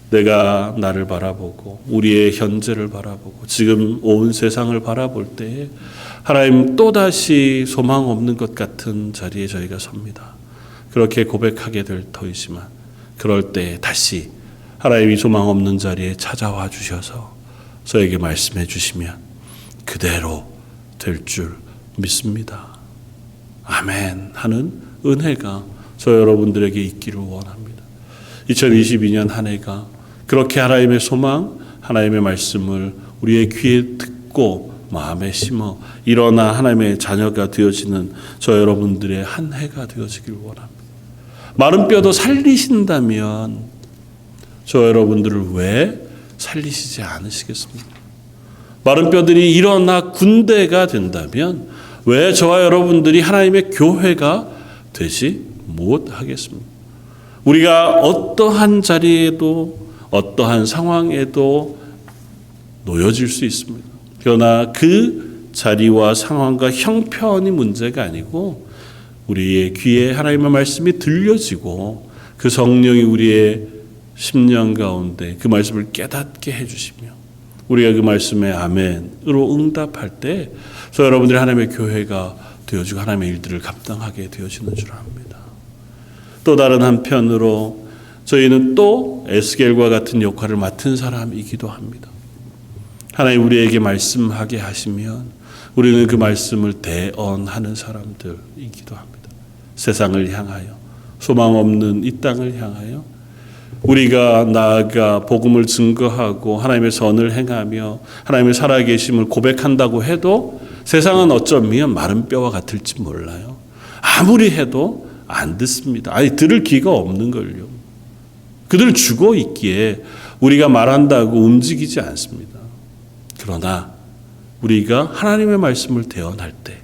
내가 나를 바라보고 우리의 현재를 바라보고 지금 온 세상을 바라볼 때에 하나님 또다시 소망 없는 것 같은 자리에 저희가 섭니다. 그렇게 고백하게 될 터이지만 그럴 때 다시 하나님이 소망 없는 자리에 찾아와 주셔서 저에게 말씀해 주시면 그대로 될 줄 믿습니다. 아멘 하는 은혜가 저 여러분들에게 있기를 원합니다. 2022년 한 해가 그렇게 하나님의 소망, 하나님의 말씀을 우리의 귀에 듣고 마음에 심어 일어나 하나님의 자녀가 되어지는 저 여러분들의 한 해가 되어지길 원합니다. 마른 뼈도 살리신다면 저 여러분들을 왜 살리시지 않으시겠습니까? 마른 뼈들이 일어나 군대가 된다면 왜 저와 여러분들이 하나님의 교회가 되지 못하겠습니까? 우리가 어떠한 자리에도 어떠한 상황에도 놓여질 수 있습니다. 그러나 그 자리와 상황과 형편이 문제가 아니고 우리의 귀에 하나님의 말씀이 들려지고 그 성령이 우리의 심령 가운데 그 말씀을 깨닫게 해주시며 우리가 그 말씀에 아멘으로 응답할 때 저 여러분들이 하나님의 교회가 되어지고 하나님의 일들을 감당하게 되어지는 줄 압니다. 또 다른 한편으로 저희는 또 에스겔과 같은 역할을 맡은 사람이기도 합니다. 하나님 우리에게 말씀하게 하시면 우리는 그 말씀을 대언하는 사람들이기도 합니다. 세상을 향하여 소망 없는 이 땅을 향하여 우리가 나아가 복음을 증거하고 하나님의 선을 행하며 하나님의 살아계심을 고백한다고 해도 세상은 어쩌면 마른 뼈와 같을지 몰라요. 아무리 해도 안 듣습니다. 아니 들을 귀가 없는 걸요. 그들 죽어 있기에 우리가 말한다고 움직이지 않습니다. 그러나 우리가 하나님의 말씀을 대언할 때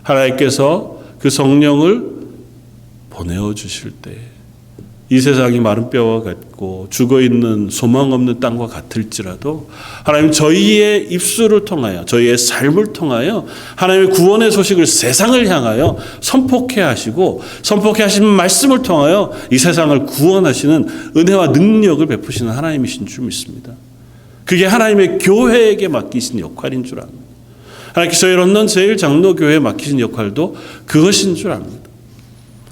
하나님께서 그 성령을 보내어 주실 때 이 세상이 마른 뼈와 같고 죽어있는 소망 없는 땅과 같을지라도 하나님 저희의 입술을 통하여 저희의 삶을 통하여 하나님의 구원의 소식을 세상을 향하여 선포케 하시고 선포케 하신 말씀을 통하여 이 세상을 구원하시는 은혜와 능력을 베푸시는 하나님이신 줄 믿습니다. 그게 하나님의 교회에게 맡기신 역할인 줄 압니다. 하나님께서 저희 런던 제1장로교회에 맡기신 역할도 그것인 줄 압니다.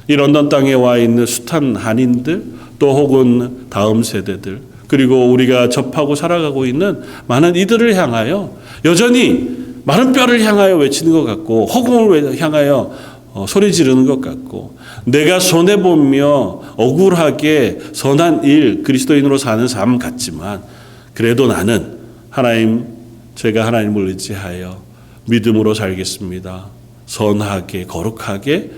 이 런던 땅에 와 있는 숱한 한인들 또 혹은 다음 세대들 그리고 우리가 접하고 살아가고 있는 많은 이들을 향하여 여전히 마른 뼈를 향하여 외치는 것 같고 허공을 향하여 소리 지르는 것 같고 내가 손해보며 억울하게 선한 일 그리스도인으로 사는 삶 같지만 그래도 나는 제가 하나님을 의지하여 믿음으로 살겠습니다. 선하게 거룩하게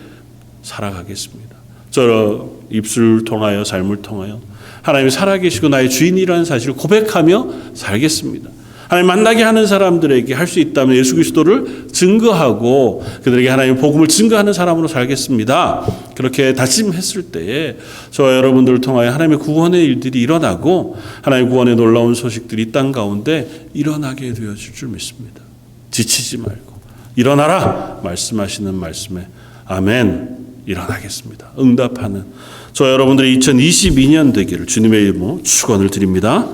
살아가겠습니다. 저 입술을 통하여 삶을 통하여 하나님이 살아계시고 나의 주인이라는 사실을 고백하며 살겠습니다. 하나님 만나게 하는 사람들에게 할 수 있다면 예수 그리스도를 증거하고 그들에게 하나님의 복음을 증거하는 사람으로 살겠습니다. 그렇게 다짐했을 때에 저와 여러분들을 통하여 하나님의 구원의 일들이 일어나고 하나님의 구원의 놀라운 소식들이 이 땅 가운데 일어나게 되어질 줄 믿습니다. 지치지 말고 일어나라 말씀하시는 말씀에 아멘 일어나겠습니다. 응답하는 저와 여러분들의 2022년 되기를 주님의 이름으로 축원을 드립니다.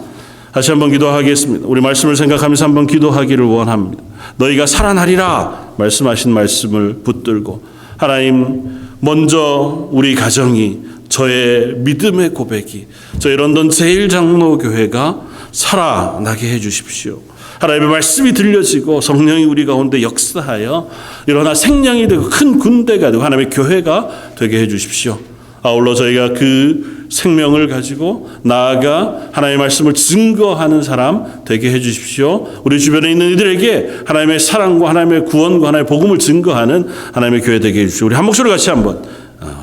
다시 한번 기도하겠습니다. 우리 말씀을 생각하면서 한번 기도하기를 원합니다. 너희가 살아나리라 말씀하신 말씀을 붙들고 하나님 먼저 우리 가정이 저의 믿음의 고백이 저희 런던 제1장로교회가 살아나게 해주십시오. 하나님의 말씀이 들려지고 성령이 우리 가운데 역사하여 일어나 생명이 되고 큰 군대가 되고 하나님의 교회가 되게 해주십시오. 아울러 저희가 그 생명을 가지고 나아가 하나님의 말씀을 증거하는 사람 되게 해주십시오. 우리 주변에 있는 이들에게 하나님의 사랑과 하나님의 구원과 하나님의 복음을 증거하는 하나님의 교회 되게 해주십시오. 우리 한 목소리 같이 한번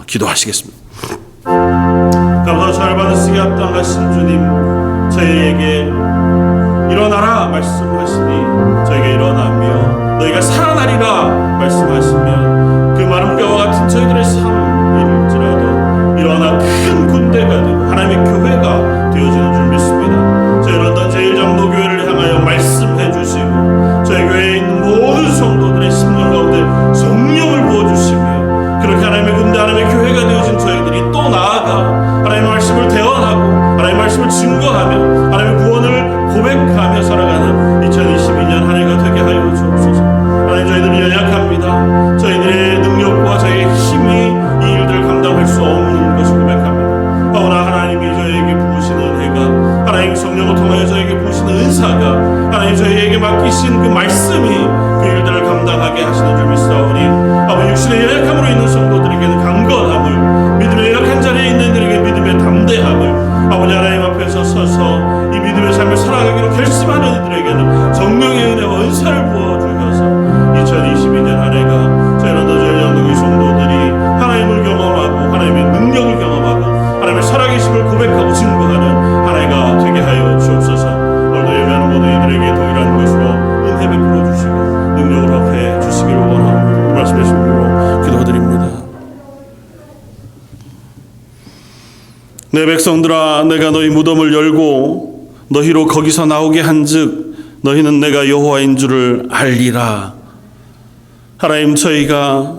기도하시겠습니다. 감사 잘 받으시기 합당하신 주님 저희에게 일어나라 말씀하시니 저희가 일어나며 너희가 살아나리라 말씀하시며 그 마른 뼈와 같은 저희들의 삶일지라도 일어나 큰 군대가 되고 하나님의 교회가 되어지는 줄 믿습니다. 저희 런던 제1장로교회를 향하여 말씀해 주시고 저희 교회에 있는 모든 성도들의 심령 가운데 성령을 부어주시며 그렇게 하나님의 군대 하나님의 교회가 되어진 저희들이 또 나아가 하나님의 말씀을 대언하고 하나님의 말씀을 증거하며 하나님의 구원을 고백하며 살아가는 2022년 한 해가 되게 하여 주옵소서. 하나님 저희들은 연약합니다. 저희들의 능력과 저희의 힘이 이 일들을 감당할 수 없는 것을 고백합니다. 그러나 하나님이 저희에게 부으시는 은혜가 하나님 성령을 통하여 저희에게 부으시는 은사가 하나님 저희에게 맡기신 그 말씀이 그 일들을 감당하게 하시는 줄 믿사오니 아버지 육신의 연약함으로 있는 성도들에게는 강건함을 믿음의 연약한 자리에 있는 이들에게 믿음의 담대함을 아버지 하나님 앞에서 서서 이 믿음의 삶을 살아가기로 결심하는 이들에게는 성령의 은혜와 은사를 부어주셔서 2022년 한 해가 저희 런던 제1장로교회 성도들이 하나님을 경험하고 하나님의 능력을 경험하고 하나님의 살아계심을 고백하고 증거하는 한 해가 되게 하여 주옵소서. 오늘도 예배하는 모든 이들에게 동일한 것으로 은혜 베풀어 주시고 능력을 합해 주시기를 원하옵니다. 말씀해 주시기로 기도드립니다. 내 백성들아 내가 너희 무덤을 열고 너희로 거기서 나오게 한즉 너희는 내가 여호와인 줄을 알리라. 하나님 저희가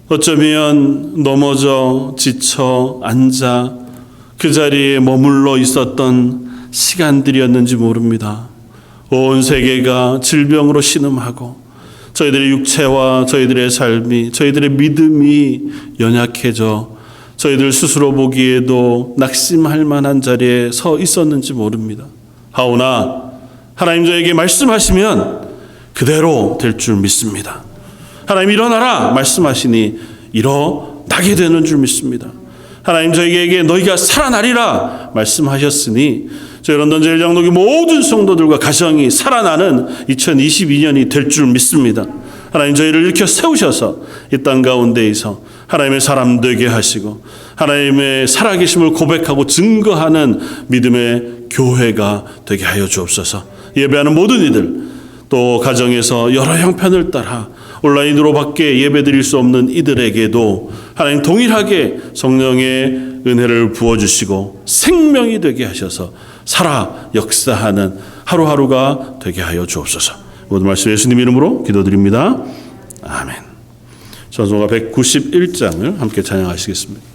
어쩌면 넘어져 지쳐 앉아 그 자리에 머물러 있었던 시간들이었는지 모릅니다. 온 세계가 질병으로 신음하고 저희들의 육체와 저희들의 삶이 저희들의 믿음이 연약해져 저희들 스스로 보기에도 낙심할 만한 자리에 서 있었는지 모릅니다. 하오나 하나님 저에게 말씀하시면 그대로 될 줄 믿습니다. 하나님 일어나라 말씀하시니 일어나게 되는 줄 믿습니다. 하나님 저에게 너희가 살아나리라 말씀하셨으니 저희 런던 제1장로교회 모든 성도들과 가정이 살아나는 2022년이 될 줄 믿습니다. 하나님 저희를 일으켜 세우셔서 이 땅 가운데에서 하나님의 사람 되게 하시고 하나님의 살아계심을 고백하고 증거하는 믿음의 교회가 되게 하여 주옵소서. 예배하는 모든 이들 또 가정에서 여러 형편을 따라 온라인으로 밖에 예배드릴 수 없는 이들에게도 하나님 동일하게 성령의 은혜를 부어주시고 생명이 되게 하셔서 살아 역사하는 하루하루가 되게 하여 주옵소서. 모든 말씀 예수님 이름으로 기도드립니다. 아멘. 찬송가 191장을 함께 찬양하시겠습니다.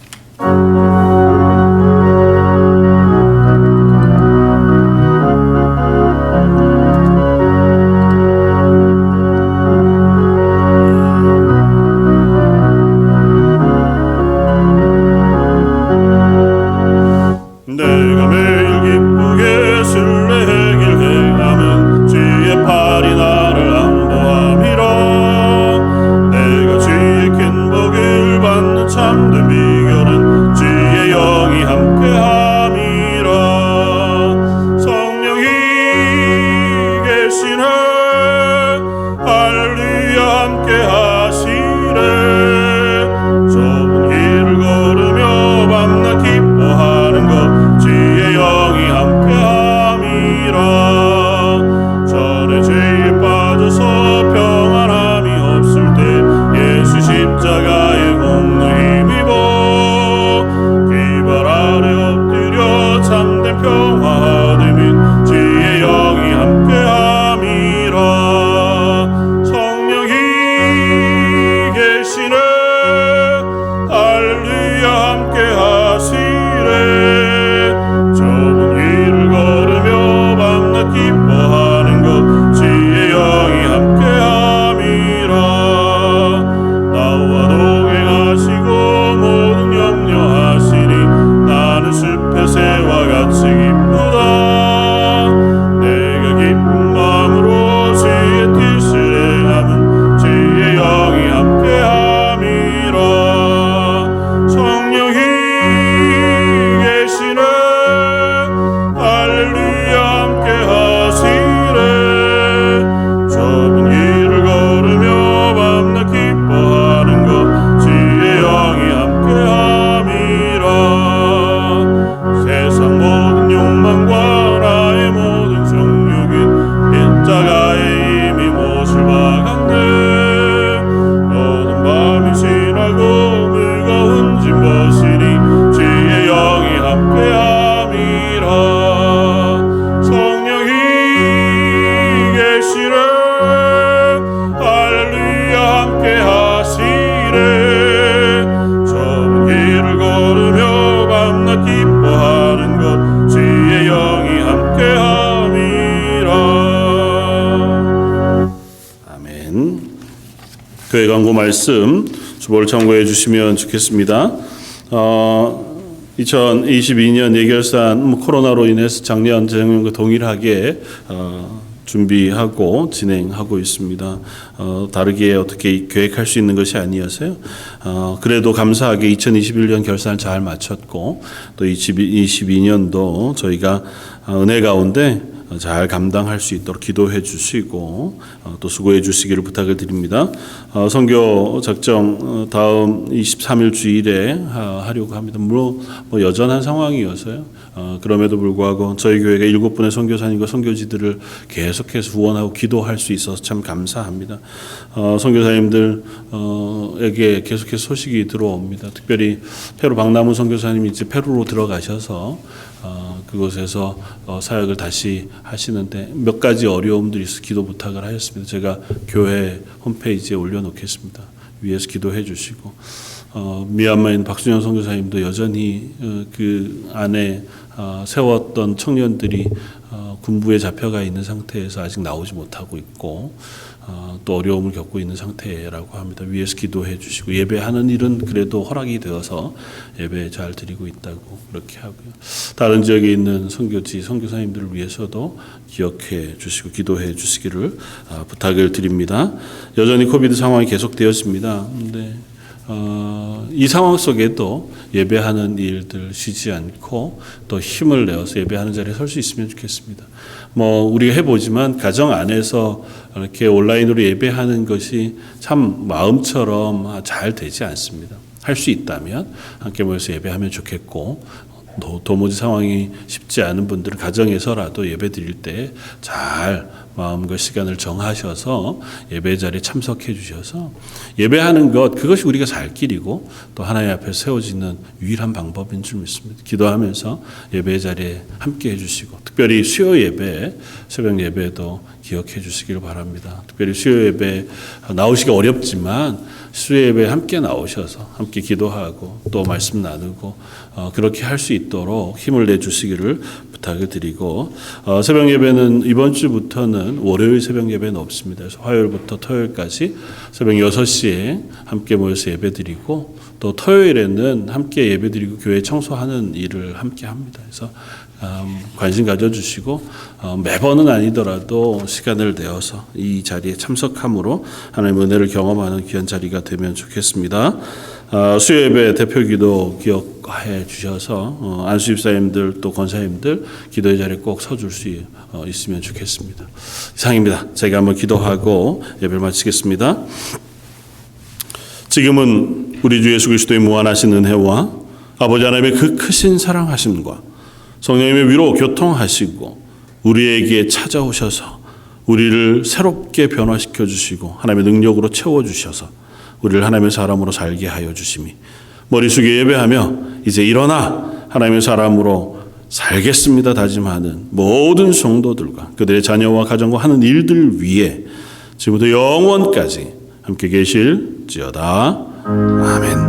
내가 매일 기쁘게 순례길 행하면 주의 팔이 나를 안보함이라. 내가 주의 큰 복을 받는 참된 비결은 주의 영이 함께함이라. 성령이 계시네 할렐루야 함께하시네. 좁은 길을 걸으며 밤낮 기뻐하는 것 주의 영이 함께함이라. 전에 죄에 빠져서 평안함이 없을 때 예수 십자가의 공로 힘입어 기발 아래 엎드려 참된 평화 얻으면 주의 영이 함께함이라. 성령이 계시네 할렐루야 함께하시네. 좁은 길을 걸으며 밤낮 기뻐하는 것 주의 영이 함께함이라. 나와 동행하시고 모든 염려하시니 나는 숲의 새와 같이 기쁘다. 내가 기쁜 마음으로 주의 뜻을 행하면 주의 영이 함께함이라. 성령이 계시네 할렐루야 함께하시네. 좁은 길을 걸으며 밤낮 기뻐하는 것 주의 영이 함께함이라. 세상 모든 욕망과 나의 모든 정욕은 십자가에 이미 못을 박았네. 모든 밤이 지나고 무거운 짐 벗으니 주의 영이 함께함이라. 성령이 계시네 할렐루야 함께하시네. 좁은 길을 걸으며 밤낮 기뻐하는 것 주의 영이 함께함이라. 아멘. 교회 광고 말씀 주보를 참고해 주시면 좋겠습니다. 2022년 예결산 코로나로 인해서 작년 재작년과 동일하게 준비하고 진행하고 있습니다. 다르게 어떻게 계획할 수 있는 것이 아니어서요. 그래도 감사하게 2021년 결산을 잘 마쳤고 또 2022년도 저희가 은혜 가운데 잘 감당할 수 있도록 기도해 주시고 또 수고해 주시기를 부탁을 드립니다. 선교 작정 다음 23일 주일에 하려고 합니다. 물론 여전한 상황이어서요. 그럼에도 불구하고 저희 교회가 7분의 선교사님과 선교지들을 계속해서 후원하고 기도할 수 있어서 참 감사합니다. 선교사님들에게 계속해서 소식이 들어옵니다. 특별히 페루 박남훈 선교사님이 이제 페루로 들어가셔서 그곳에서 사역을 다시 하시는데 몇 가지 어려움들이 있어 기도 부탁을 하셨습니다. 제가 교회 홈페이지에 올려놓겠습니다. 위에서 기도해 주시고 미얀마에 있는 박순영 선교사님도 여전히 그 안에 세웠던 청년들이 군부에 잡혀가 있는 상태에서 아직 나오지 못하고 있고 또 어려움을 겪고 있는 상태라고 합니다. 위에서 기도해 주시고 예배하는 일은 그래도 허락이 되어서 예배 잘 드리고 있다고 그렇게 하고요. 다른 지역에 있는 선교지 선교사님들을 위해서도 기억해 주시고 기도해 주시기를 부탁을 드립니다. 여전히 코비드 상황이 계속되었습니다. 그런데 이 상황 속에도 예배하는 일들 쉬지 않고 또 힘을 내어서 예배하는 자리에 설 수 있으면 좋겠습니다. 우리가 해보지만 가정 안에서 이렇게 온라인으로 예배하는 것이 참 마음처럼 잘 되지 않습니다. 할 수 있다면 함께 모여서 예배하면 좋겠고 도무지 상황이 쉽지 않은 분들은 가정에서라도 예배 드릴 때 잘 마음과 시간을 정하셔서 예배 자리에 참석해 주셔서 예배하는 것, 그것이 우리가 살 길이고 또 하나님 앞에 세워지는 유일한 방법인 줄 믿습니다. 기도하면서 예배 자리에 함께 해주시고, 특별히 수요 예배, 새벽 예배도 기억해 주시길 바랍니다. 특별히 수요 예배 나오시기 어렵지만 수요 예배에 함께 나오셔서 함께 기도하고 또 말씀 나누고 그렇게 할 수 있도록 힘을 내주시기를 부탁을 드리고, 새벽 예배는 이번 주부터는 월요일 새벽 예배는 없습니다. 그래서 화요일부터 토요일까지 새벽 6시에 함께 모여서 예배 드리고, 또 토요일에는 함께 예배 드리고 교회 청소하는 일을 함께 합니다. 그래서 관심 가져주시고 매번은 아니더라도 시간을 내어서 이 자리에 참석함으로 하나님의 은혜를 경험하는 귀한 자리가 되면 좋겠습니다. 수요예배 대표기도 기억해 주셔서 안수집사님들 또 권사님들 기도의 자리에 꼭 서줄 수 있으면 좋겠습니다. 이상입니다. 제가 한번 기도하고 예배를 마치겠습니다. 지금은 우리 주 예수 그리스도의 무한하신 은혜와 아버지 하나님의 그 크신 사랑하심과 성령님의 위로 교통하시고 우리에게 찾아오셔서 우리를 새롭게 변화시켜 주시고 하나님의 능력으로 채워주셔서 우리를 하나님의 사람으로 살게 하여 주심이, 머리 숙여 예배하며 이제 일어나 하나님의 사람으로 살겠습니다 다짐하는 모든 성도들과 그들의 자녀와 가정과 하는 일들 위에 지금부터 영원까지 함께 계실지어다. 아멘.